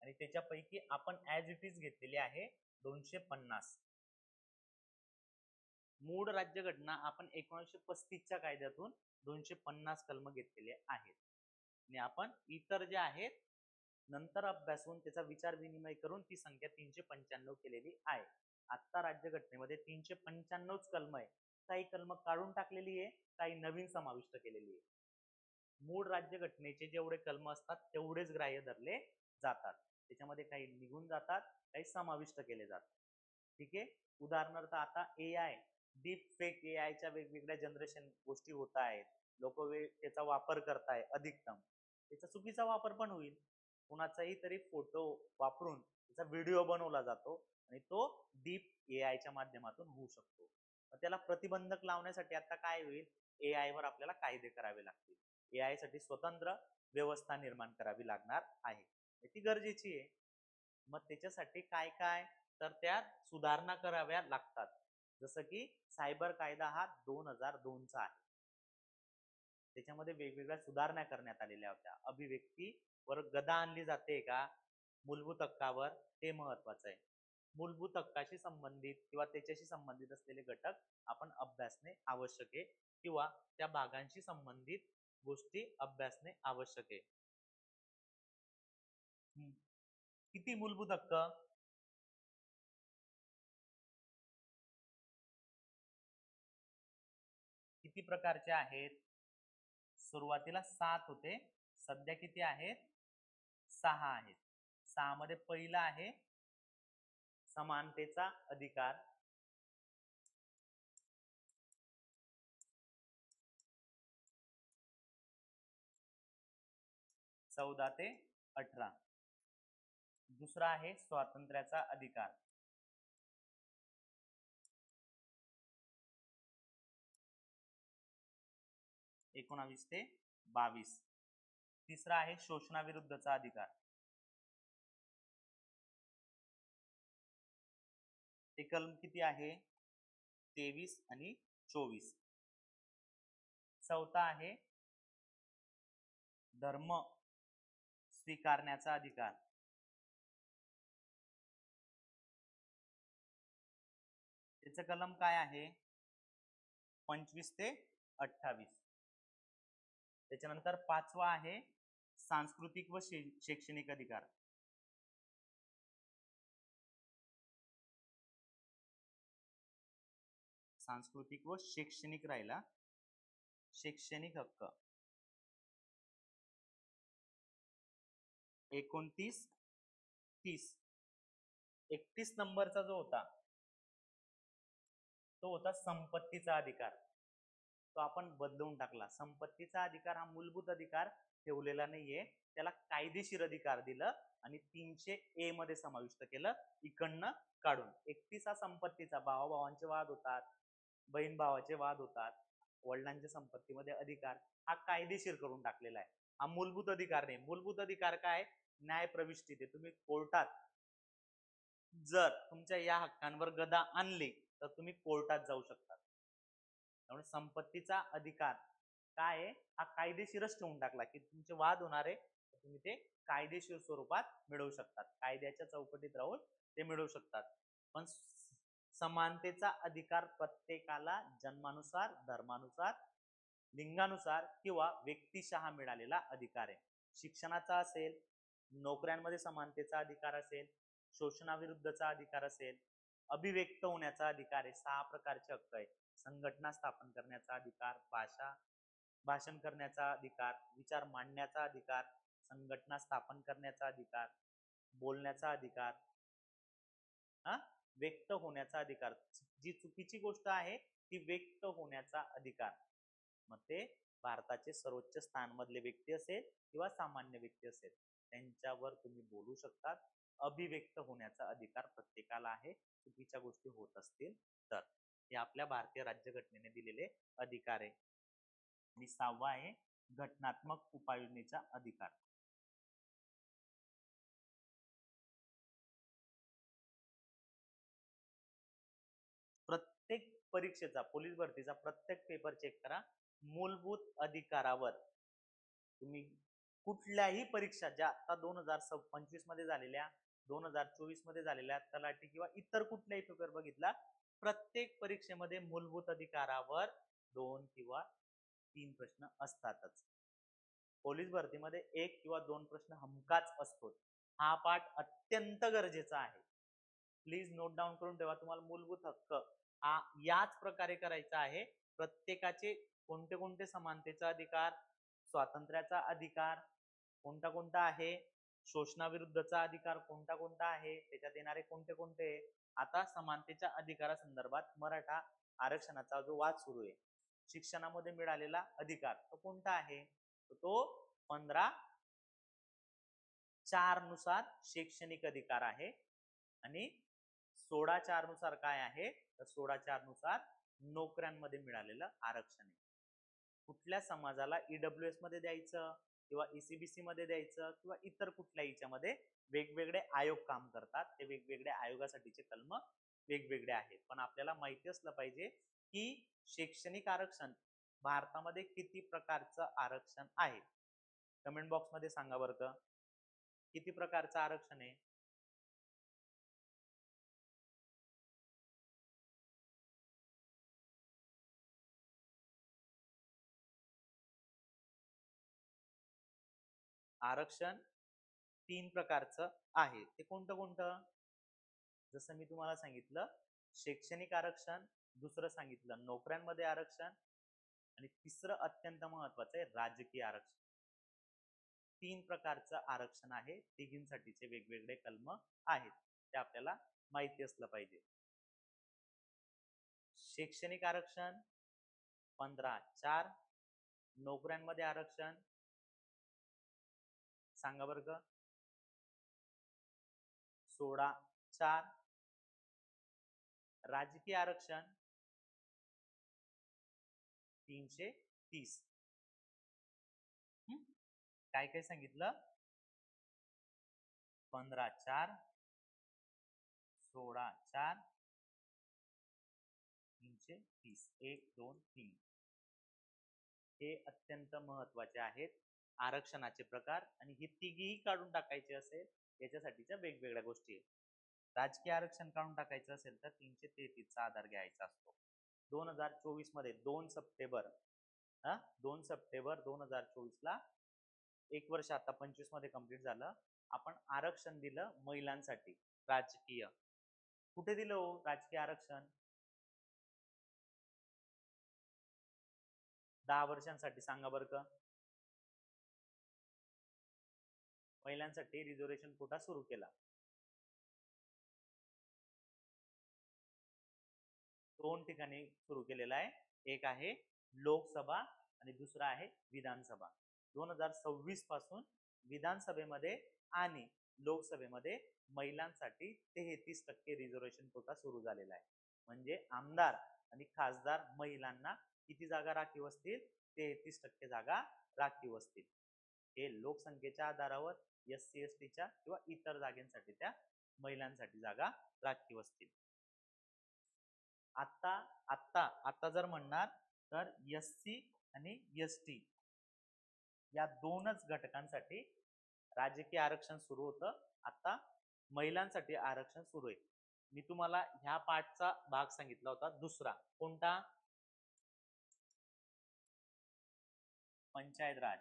आणि त्याच्यापैकी आपण ऍज इट इज घेतलेली आहे 250. मूळ राज्यघटना आपण 1935च्या कायद्यातून 250 कलम घेतलेले आहेत आणि आपण इतर जे आहेत नंतर अभ्यासून त्याचा विचार विनिमय करून ती संख्या 395 केलेली आहे. आता राज्यघटनेमध्ये 395च कलम आहे. काही कलम काढून टाकलेली आहे, काही नवीन समाविष्ट केलेली आहे. मूळ राज्यघटनेचे जेवढे कलम असतात तेवढेच ग्राह्य धरले जातात. त्याच्यामध्ये काही निघून जातात, काही समाविष्ट केले जातात. ठीक आहे. उदाहरणार्थ आता AI, डीप फेक AIच्या वेगवेगळ्या जनरेशन गोष्टी होत आहेत. लोक त्याचा वापर करताय अधिकतम. त्याचा चुकीचा वापर पण होईल. कुणाचाही तरी फोटो वापरून त्याचा व्हिडिओ बनवला जातो आणि तो डीप AIच्या माध्यमातून होऊ शकतो. त्याला प्रतिबंधक लावण्यासाठी आता काय होईल? AI वर आपल्याला कायदे करावे लागतील. AI साठी स्वतंत्र व्यवस्था निर्माण करावी लागणार आहे. ती गरजेची आहे. मग त्याच्यासाठी काय काय तर त्यात सुधारणा कराव्या लागतात. जसं की सायबर कायदा हा 2002चा आहे. त्याच्यामध्ये वेगवेगळ्या सुधारणा करण्यात आलेल्या होत्या. अभिव्यक्तीवर गदा आणली जाते का मूलभूत हक्कावर, ते महत्वाचं आहे. मूलभूत हक्काशी संबंधित किंवा त्याच्याशी संबंधित असलेले घटक आपण अभ्यासणे आवश्यक आहे किंवा त्या भागांशी संबंधित गोष्टी अभ्यासणे आवश्यक आहे. किती मूलभूत हक्क? किती प्रकारचे आहेत? सुरुवातीला 7 होते, सध्या किती आहेत? 6 आहेत. 6 मध्ये पहिला आहे समानतेचा अधिकार. चौदा ते 18. दुसरा आहे स्वातंत्र्याचा अधिकार. एकोणावीस ते 22. तिसरा आहे शोषणाविरुद्धचा अधिकार. ते कलम किती आहे? 23 आणि 24. चौथा आहे धर्म स्वीकारण्याचा अधिकार. त्याचं कलम काय आहे? 25 ते 28. त्याच्यानंतर पाचवा आहे सांस्कृतिक व शैक्षणिक अधिकार. सांस्कृतिक व शैक्षणिक राहिला, शैक्षणिक हक्क 29, 30. 31 नंबरचा जो होता तो होता संपत्तीचा अधिकार. तो आपण बदलून टाकला. संपत्तीचा अधिकार हा मूलभूत अधिकार ठेवलेला नाहीये, त्याला कायदेशीर अधिकार दिलं आणि 300A मध्ये समाविष्ट केलं इकडनं काढून. 31 हा संपत्तीचा, भावाभावांचे वाद होतात, बहीण भावाचे वाद होतात, वडिलांच्या संपत्तीमध्ये अधिकार हा कायदेशीर करून टाकलेला आहे. हा मूलभूत अधिकार नाही. मूलभूत अधिकार काय? न्याय प्रविष्टी. ते तुम्ही कोर्टात जर तुमच्या या हक्कांवर गदा आणली तर तुम्ही कोर्टात जाऊ शकता. त्यामुळे संपत्तीचा अधिकार काय आहे? हा कायदेशीरच ठेवून टाकला की तुमचे वाद होणार आहे, तुम्ही ते कायदेशीर स्वरूपात मिळवू शकतात. कायद्याच्या चौकटीत राहून ते मिळवू शकतात. पण समानतेचा अधिकार प्रत्येकाला जन्मानुसार, धर्मानुसार, लिंगानुसार किंवा व्यक्तिशः मिळालेला अधिकार आहे. शिक्षणाचा असेल, नोकऱ्यांमध्ये समानतेचा अधिकार असेल, शोषणाविरुद्धचा अधिकार असेल, अभिव्यक्त होण्याचा अधिकार आहे. 6 प्रकारचे हक्क आहे. संघटना स्थापन करण्याचा अधिकार, भाषण करण्याचा अधिकार, विचार मांडण्याचा अधिकार, संघटना स्थापन करण्याचा अधिकार, बोलण्याचा अधिकार, व्यक्त होण्याचा अधिकार. जी चुकीची गोष्ट आहे ती व्यक्त होण्याचा अधिकार. मग ते भारताचे सर्वोच्च स्थानमधले व्यक्ती असेल किंवा सामान्य व्यक्ती असेल त्यांच्यावर तुम्ही बोलू शकतात. अभिव्यक्त होण्याचा अधिकार प्रत्येकाला आहे, चुकीच्या गोष्टी होत असतील तर. हे आपल्या भारतीय राज्यघटनेने दिलेले अधिकार आहे. आणि 6वा आहे घटनात्मक उपाययोजनेचा अधिकार. प्रत्येक परीक्षेचा, पोलीस भरतीचा प्रत्येक पेपर चेक करा. मूलभूत अधिकारावर तुम्ही कुठल्याही परीक्षा ज्या आता 2025 मध्ये झालेल्या, 2024 मध्ये झालेल्या तलाठी किंवा इतर कुठल्याही पेपर बघितला, प्रत्येक परीक्षेमध्ये मूलभूत अधिकारावर 2 किंवा 3 प्रश्न असतातच. पोलीस भरतीमध्ये 1 किंवा 2 प्रश्न हमखास असतो. हा पाठ अत्यंत गरजेचा आहे. प्लीज नोट डाऊन करून ठेवा. तुम्हाला मूलभूत हक्क हा याच प्रकारे करायचा आहे. प्रत्येकाचे कोणते कोणते समानतेचा अधिकार, स्वातंत्र्याचा अधिकार कोणता कोणता आहे, शोषणाविरुद्धचा अधिकार कोणता कोणता आहे, त्याच्यात येणारे कोणते कोणते. आता समानतेच्या अधिकारासंदर्भात मराठा आरक्षणाचा जो वाद सुरू आहे, शिक्षणामध्ये मिळालेला अधिकार तो कोणता आहे, तो 15(4) नुसार शैक्षणिक अधिकार आहे. आणि 16(4) नुसार काय आहे, तर 16(4) नुसार नोकऱ्यांमध्ये मिळालेलं आरक्षण आहे. कुठल्या समाजाला ईडब्ल्यूएस मध्ये द्यायचं किंवा ईसीबीसी मध्ये द्यायचं किंवा इतर कुठल्या याच्यामध्ये वेगवेगळे आयोग काम करतात. ते वेगवेगळ्या आयोगासाठीचे कलम वेगवेगळे आहेत. पण आपल्याला माहिती असलं पाहिजे की शैक्षणिक आरक्षण भारतामध्ये किती प्रकारचं आरक्षण आहे. कमेंट बॉक्स मध्ये सांगा बरं का, किती प्रकारचं आरक्षण आहे. आरक्षण 3 प्रकारचं आहे. ते कोणतं कोणतं, जसं मी तुम्हाला सांगितलं शैक्षणिक आरक्षण, दुसरं सांगितलं नोकऱ्यांमध्ये आरक्षण, आणि तिसरं अत्यंत महत्वाचं आहे राजकीय आरक्षण. 3 प्रकारचं आरक्षण आहे. तिघींसाठीचे वेगवेगळे कलम आहेत, ते आपल्याला माहिती असलं पाहिजे. शैक्षणिक आरक्षण 15(4), नोकऱ्यांमध्ये आरक्षण सांगा बरं का 16(4), राजकीय आरक्षण 330. काय काय सांगितलं, 15(4), 16(4), 330. 1, 2, 3 हे अत्यंत महत्वाचे आहेत आरक्षणाचे प्रकार. आणि हे तिघीही काढून टाकायचे असेल याच्यासाठीच्या वेगवेगळ्या गोष्टी आहेत. राजकीय आरक्षण काढून टाकायचं असेल तर 333 चा आधार घ्यायचा असतो. 2024 मध्ये 2 सप्टेंबर 2024 ला 1 वर्ष आता 25 मध्ये कंप्लीट झालं. आपण आरक्षण दिलं महिलांसाठी राजकीय. कुठे दिलं हो राजकीय आरक्षण, 10 वर्षांसाठी सांगा बरं का. महिलांसाठी रिझर्वेशन कोटा सुरू केला. 2 ठिकाणी सुरू केलेला आहे. एक आहे लोकसभा आणि दुसरा आहे विधानसभा. 2026 पासून विधानसभेमध्ये आणि लोकसभेमध्ये महिलांसाठी 33% रिझर्वेशन कोटा सुरू झालेला आहे. म्हणजे आमदार आणि खासदार महिलांना किती जागा राखीव असतील, 33% जागा राखीव असतील. हे लोकसंख्येच्या आधारावर SC STच्या किंवा इतर जागांसाठी त्या महिलांसाठी जागा राखीव असतील. आता जर म्हणणार तर SC आणि ST या 2च घटकांसाठी राजकीय आरक्षण सुरू होतं. आता महिलांसाठी आरक्षण सुरू आहे. मी तुम्हाला ह्या पाठचा भाग सांगितला होता दुसरा, कोणता, पंचायत राज.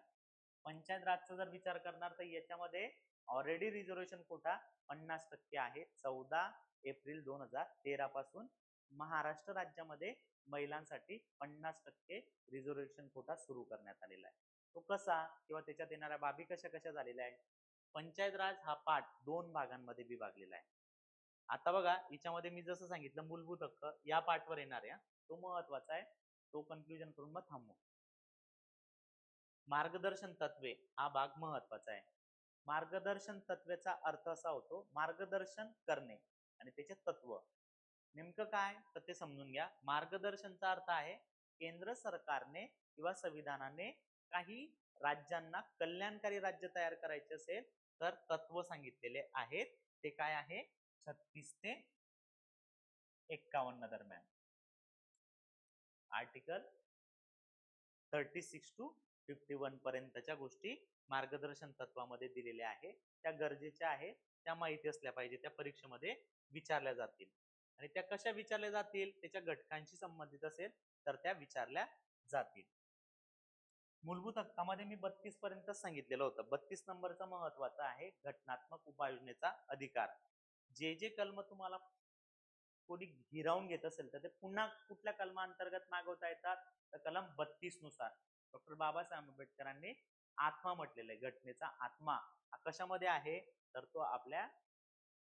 पंचायत राजचा जर विचार करणार तर याच्यामध्ये ऑलरेडी रिझर्वेशन कोटा 50% आहे. 14 एप्रिल 2013 पासून महाराष्ट्र राज्यामध्ये महिलांसाठी 50% रिझर्वेशन कोटा सुरू करण्यात आलेला आहे. तो कसा किंवा त्याच्यात येणाऱ्या बाबी कशा कशा झालेल्या आहे. पंचायत राज हा पाठ 2 भागांमध्ये विभागलेला आहे. आता बघा याच्यामध्ये मी जसं सांगितलं मूलभूत हक्क या पाठवर येणार आहे, तो महत्वाचा आहे, तो कन्क्लुजन करून मग थांबू. मार्गदर्शन तत्वे हा भाग महत्वाचा आहे. मार्गदर्शन तत्वेचा अर्थ असा होतो मार्गदर्शन करणे, आणि त्याचे तत्व नेमकं काय तर ते समजून घ्या. मार्गदर्शनचा अर्थ आहे केंद्र सरकारने किंवा संविधानाने काही राज्यांना कल्याणकारी राज्य तयार करायचे असेल तर तत्व सांगितलेले आहेत. ते काय आहे, 36 ते 51 दरम्यान. आर्टिकल 36 टू 51 पर्यंतच्या गोष्टी मार्गदर्शन तत्वामध्ये दिलेल्या आहे. त्या गरजेच्या आहे, त्या माहिती असल्या पाहिजे, त्या परीक्षेमध्ये विचारल्या जातील. आणि त्या कशा विचारल्या जातील, त्याच्या घटकांशी संबंधित असेल तर त्या विचारल्या जातील. मूलभूत हक्कामध्ये मी 32 पर्यंत सांगितलेलं होतं. 32 नंबरचा महत्वाचा आहे घटनात्मक उपाययोजनेचा अधिकार. जे जे कलम तुम्हाला कोणी हिरावून घेत असेल तर ते पुन्हा कुठल्या कलमांतर्गत मागवता येतात, तर कलम 32 नुसार. डॉक्टर बाबासाहेब आंबेडकरांनी आत्मा म्हटलेला आहे. घटनेचा आत्मा कशामध्ये आहे, तर तो आपल्या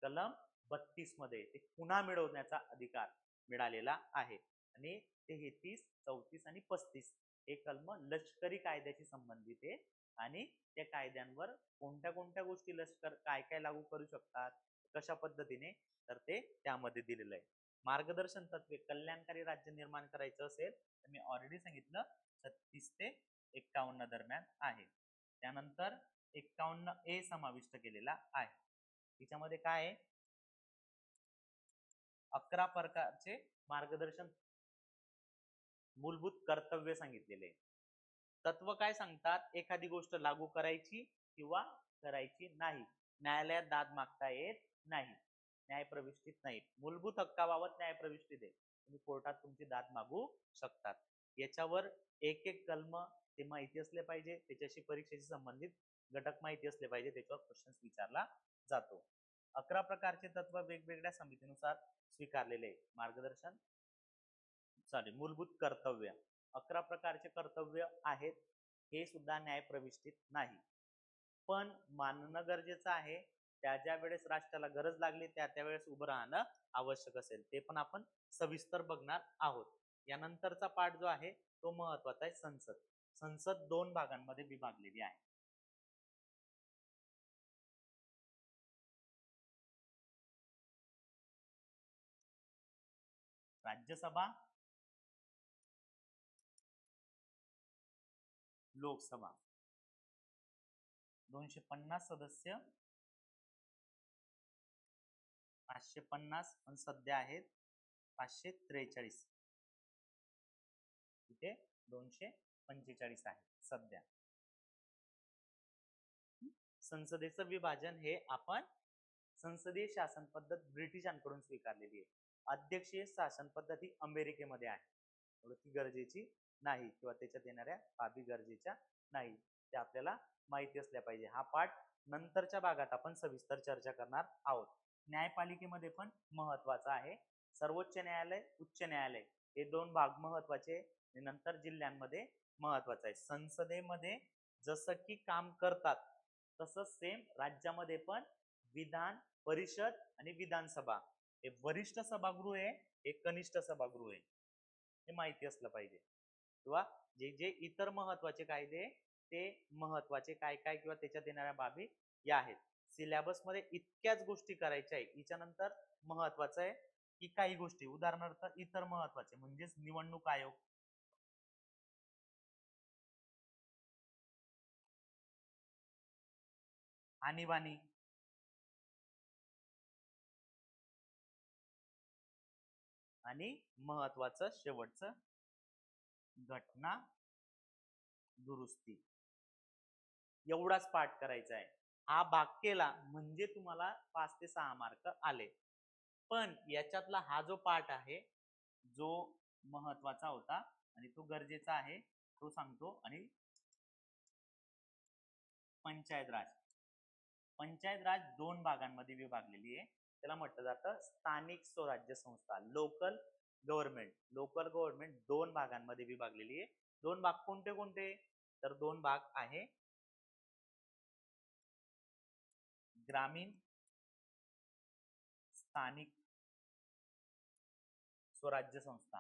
कलम 32 मध्ये ते पुन्हा मिळवण्याचा अधिकार मिळालेला आहे. आणि 33, 34 आणि 35 हे कलम लष्करी कायद्याशी संबंधित आहे. आणि त्या कायद्यांवर कोणत्या कोणत्या गोष्टी लष्कर काय काय लागू करू शकतात, कशा पद्धतीने, तर ते त्यामध्ये दिलेलं आहे. मार्गदर्शन तत्वे, कल्याणकारी राज्य निर्माण करायचं असेल तर मी ऑलरेडी सांगितलं 36 ते 51 दरम्यान आहे. त्यानंतर 51A समाविष्ट केलेला आहे. त्याच्यामध्ये काय आहे, 11 प्रकारचे मार्गदर्शन मूलभूत कर्तव्य सांगितलेले. तत्व काय सांगतात, एखादी गोष्ट लागू करायची किंवा करायची नाही, न्यायालयात दाद मागता येत नाही, न्यायप्रविष्टीत नाही. मूलभूत हक्काबाबत न्यायप्रविष्टीत आहे, तुम्ही कोर्टात तुमची दाद मागू शकतात. याच्यावर एक एक कलम ते माहिती असले पाहिजे, त्याच्याशी परीक्षेशी संबंधित घटक माहिती असले पाहिजे, त्याच्यावर क्वेश्चन विचारला जातो. 11 प्रकारचे तत्व वेगवेगळ्या समितीनुसार स्वीकारलेले मार्गदर्शन मूलभूत कर्तव्य. 11 प्रकारचे कर्तव्य आहेत, हे सुद्धा न्यायप्रविष्टीत नाही, पण मानणं गरजेचं आहे. त्या ज्या वेळेस राष्ट्राला गरज लागली त्या त्यावेळेस उभं राहणं आवश्यक असेल, ते पण आपण सविस्तर बघणार आहोत. यानंतरचा पाठ जो आहे तो महत्वाचा आहे. संसद. संसद 2 भागांमध्ये विभागलेली आहे. राज्यसभा, लोकसभा. 250 सदस्य, 550, पण सध्या आहेत 543. इथे 245 आहे सध्या. संसदेचं विभाजन हे आपण संसदीय शासन पद्धत ब्रिटिशांकडून स्वीकारलेली आहे. अध्यक्षीय शासन पद्धत ही अमेरिकेमध्ये आहे. ती गरजेची नाही किंवा त्याच्यात येणाऱ्या बाबी गरजेच्या नाही, ते आपल्याला माहिती असल्या पाहिजे. हा पाठ नंतरच्या भागात आपण सविस्तर चर्चा करणार आहोत. न्यायपालिकेमध्ये पण महत्वाचा आहे. सर्वोच्च न्यायालय, उच्च न्यायालय हे 2 भाग महत्वाचे. नंतर जिल्ह्यांमध्ये महत्वाचं आहे. संसदेमध्ये जसं की काम करतात तसंच सेम राज्यामध्ये पण विधान परिषद आणि विधानसभा हे वरिष्ठ सभागृह आहे, हे कनिष्ठ सभागृह आहे, हे माहिती असलं पाहिजे. किंवा जे जे इतर महत्वाचे कायदे ते महत्वाचे काय काय किंवा त्याच्यात येणाऱ्या बाबी या आहेत. सिलेबस मध्ये इतक्याच गोष्टी करायच्या आहे. याच्यानंतर महत्वाचं आहे की काही गोष्टी, उदाहरणार्थ इतर महत्वाचे म्हणजेच निवडणूक आयोग, आणीबाणी, आणि महत्वाचं शेवटचं घटना दुरुस्ती. एवढाच पाठ करायचा आहे. हा भाग केला म्हणजे तुम्हाला 5 ते 6 मार्क आले. पण याच्यातला हा जो पाठ आहे जो महत्वाचा होता आणि तो गरजेचा आहे तो सांगतो. आणि पंचायत राज. पंचायत राज 2 भागांमध्ये विभागलेली आहे. त्याला म्हटलं जातं स्थानिक स्वराज्य संस्था, लोकल गव्हर्नमेंट. लोकल गव्हर्नमेंट 2 भागांमध्ये विभागलेली आहे. 2 भाग कोणते कोणते, तर 2 भाग आहे ग्रामीण स्थानिक स्वराज्य संस्था,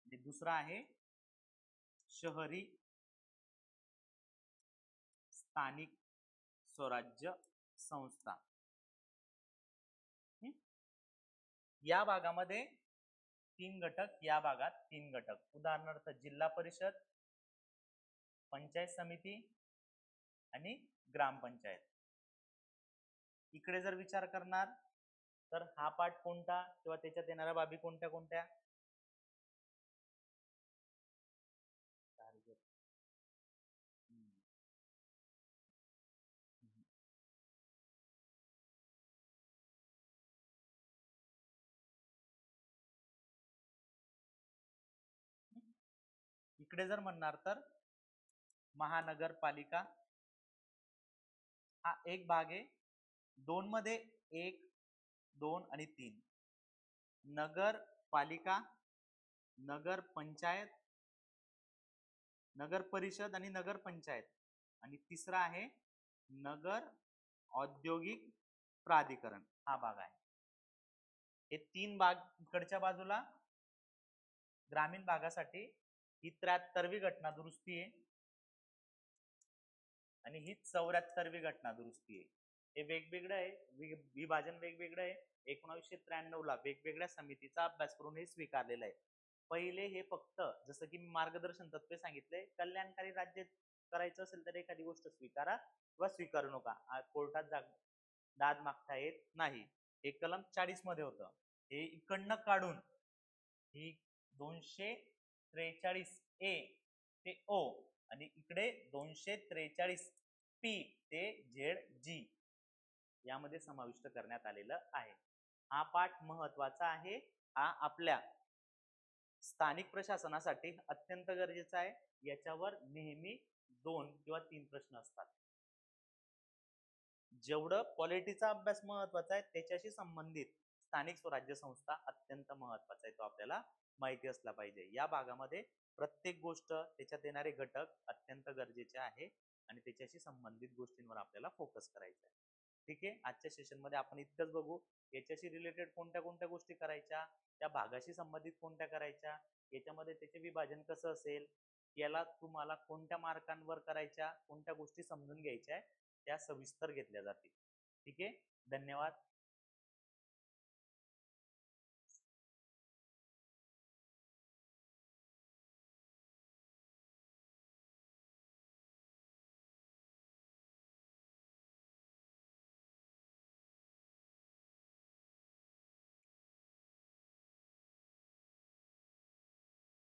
आणि दुसरा आहे शहरी स्थानिक स्वराज्य संस्था. या भागामध्ये 3 घटक, या भागात 3 घटक. उदाहरणार्थ जिल्हा परिषद, पंचायत समिती आणि ग्रामपंचायत. इकडे जर विचार करणार तर हा पाठ कोणता किंवा त्याच्यात येणाऱ्या बाबी कोणत्या कोणत्या? टार्गेट. इकडे जर म्हणणार तर महानगरपालिका हा एक भाग आहे. 2 मध्ये 1, 2 आणि 3. नगरपालिका, नगर पंचायत, नगर परिषद आणि नगर पंचायत, आणि तिसरा आहे नगर औद्योगिक प्राधिकरण. हा भाग आहे. हे 3 भाग इकडच्या बाजूला ग्रामीण भागासाठी ही 73वी घटना दुरुस्ती आहे आणि ही 74वी घटना दुरुस्ती आहे. हे वेगवेगळं आहे, विभाजन वेगवेगळं आहे. 1993 ला वेगवेगळ्या समितीचा अभ्यास करून हे स्वीकारलेलं आहे. पहिले हे फक्त जसं की मार्गदर्शन तत्वे सांगितले, कल्याणकारी राज्य करायचं असेल तर एखादी गोष्ट स्वीकारा किंवा स्वीकारू नका, कोर्टात दाद मागता येत नाही. हे कलम 40 मध्ये होतं. हे इकडनं काढून ही 243 ए ते ओ आणि इकडे 243 पी ते झेड जी यामध्ये समाविष्ट करण्यात आलेलं आहे. हा पाठ महत्वाचा आहे. हा आपल्या स्थानिक प्रशासनासाठी अत्यंत गरजेचा आहे. याच्यावर नेहमी 2 किंवा 3 प्रश्न असतात. जेवढं पॉलिटीचा अभ्यास महत्वाचा आहे त्याच्याशी संबंधित स्थानिक स्वराज्य संस्था अत्यंत महत्वाचा आहे, तो आपल्याला माहिती असला पाहिजे. या भागामध्ये प्रत्येक गोष्ट, त्याच्यात येणारे घटक अत्यंत गरजेचे आहे आणि त्याच्याशी संबंधित गोष्टींवर आपल्याला फोकस करायचा आहे. ठीक आहे, आजच्या सेशन मध्ये आपण इतकंच बघू. याच्याशी रिलेटेड कोणत्या कोणत्या गोष्टी करायच्या, त्या भागाशी संबंधित कोणत्या करायच्या, याच्यामध्ये त्याचे विभाजन कसं असेल, याला तुम्हाला कोणत्या मार्कांवर करायच्या, कोणत्या गोष्टी समजून घ्यायच्या त्या सविस्तर घेतल्या जातील. ठीक आहे, धन्यवाद.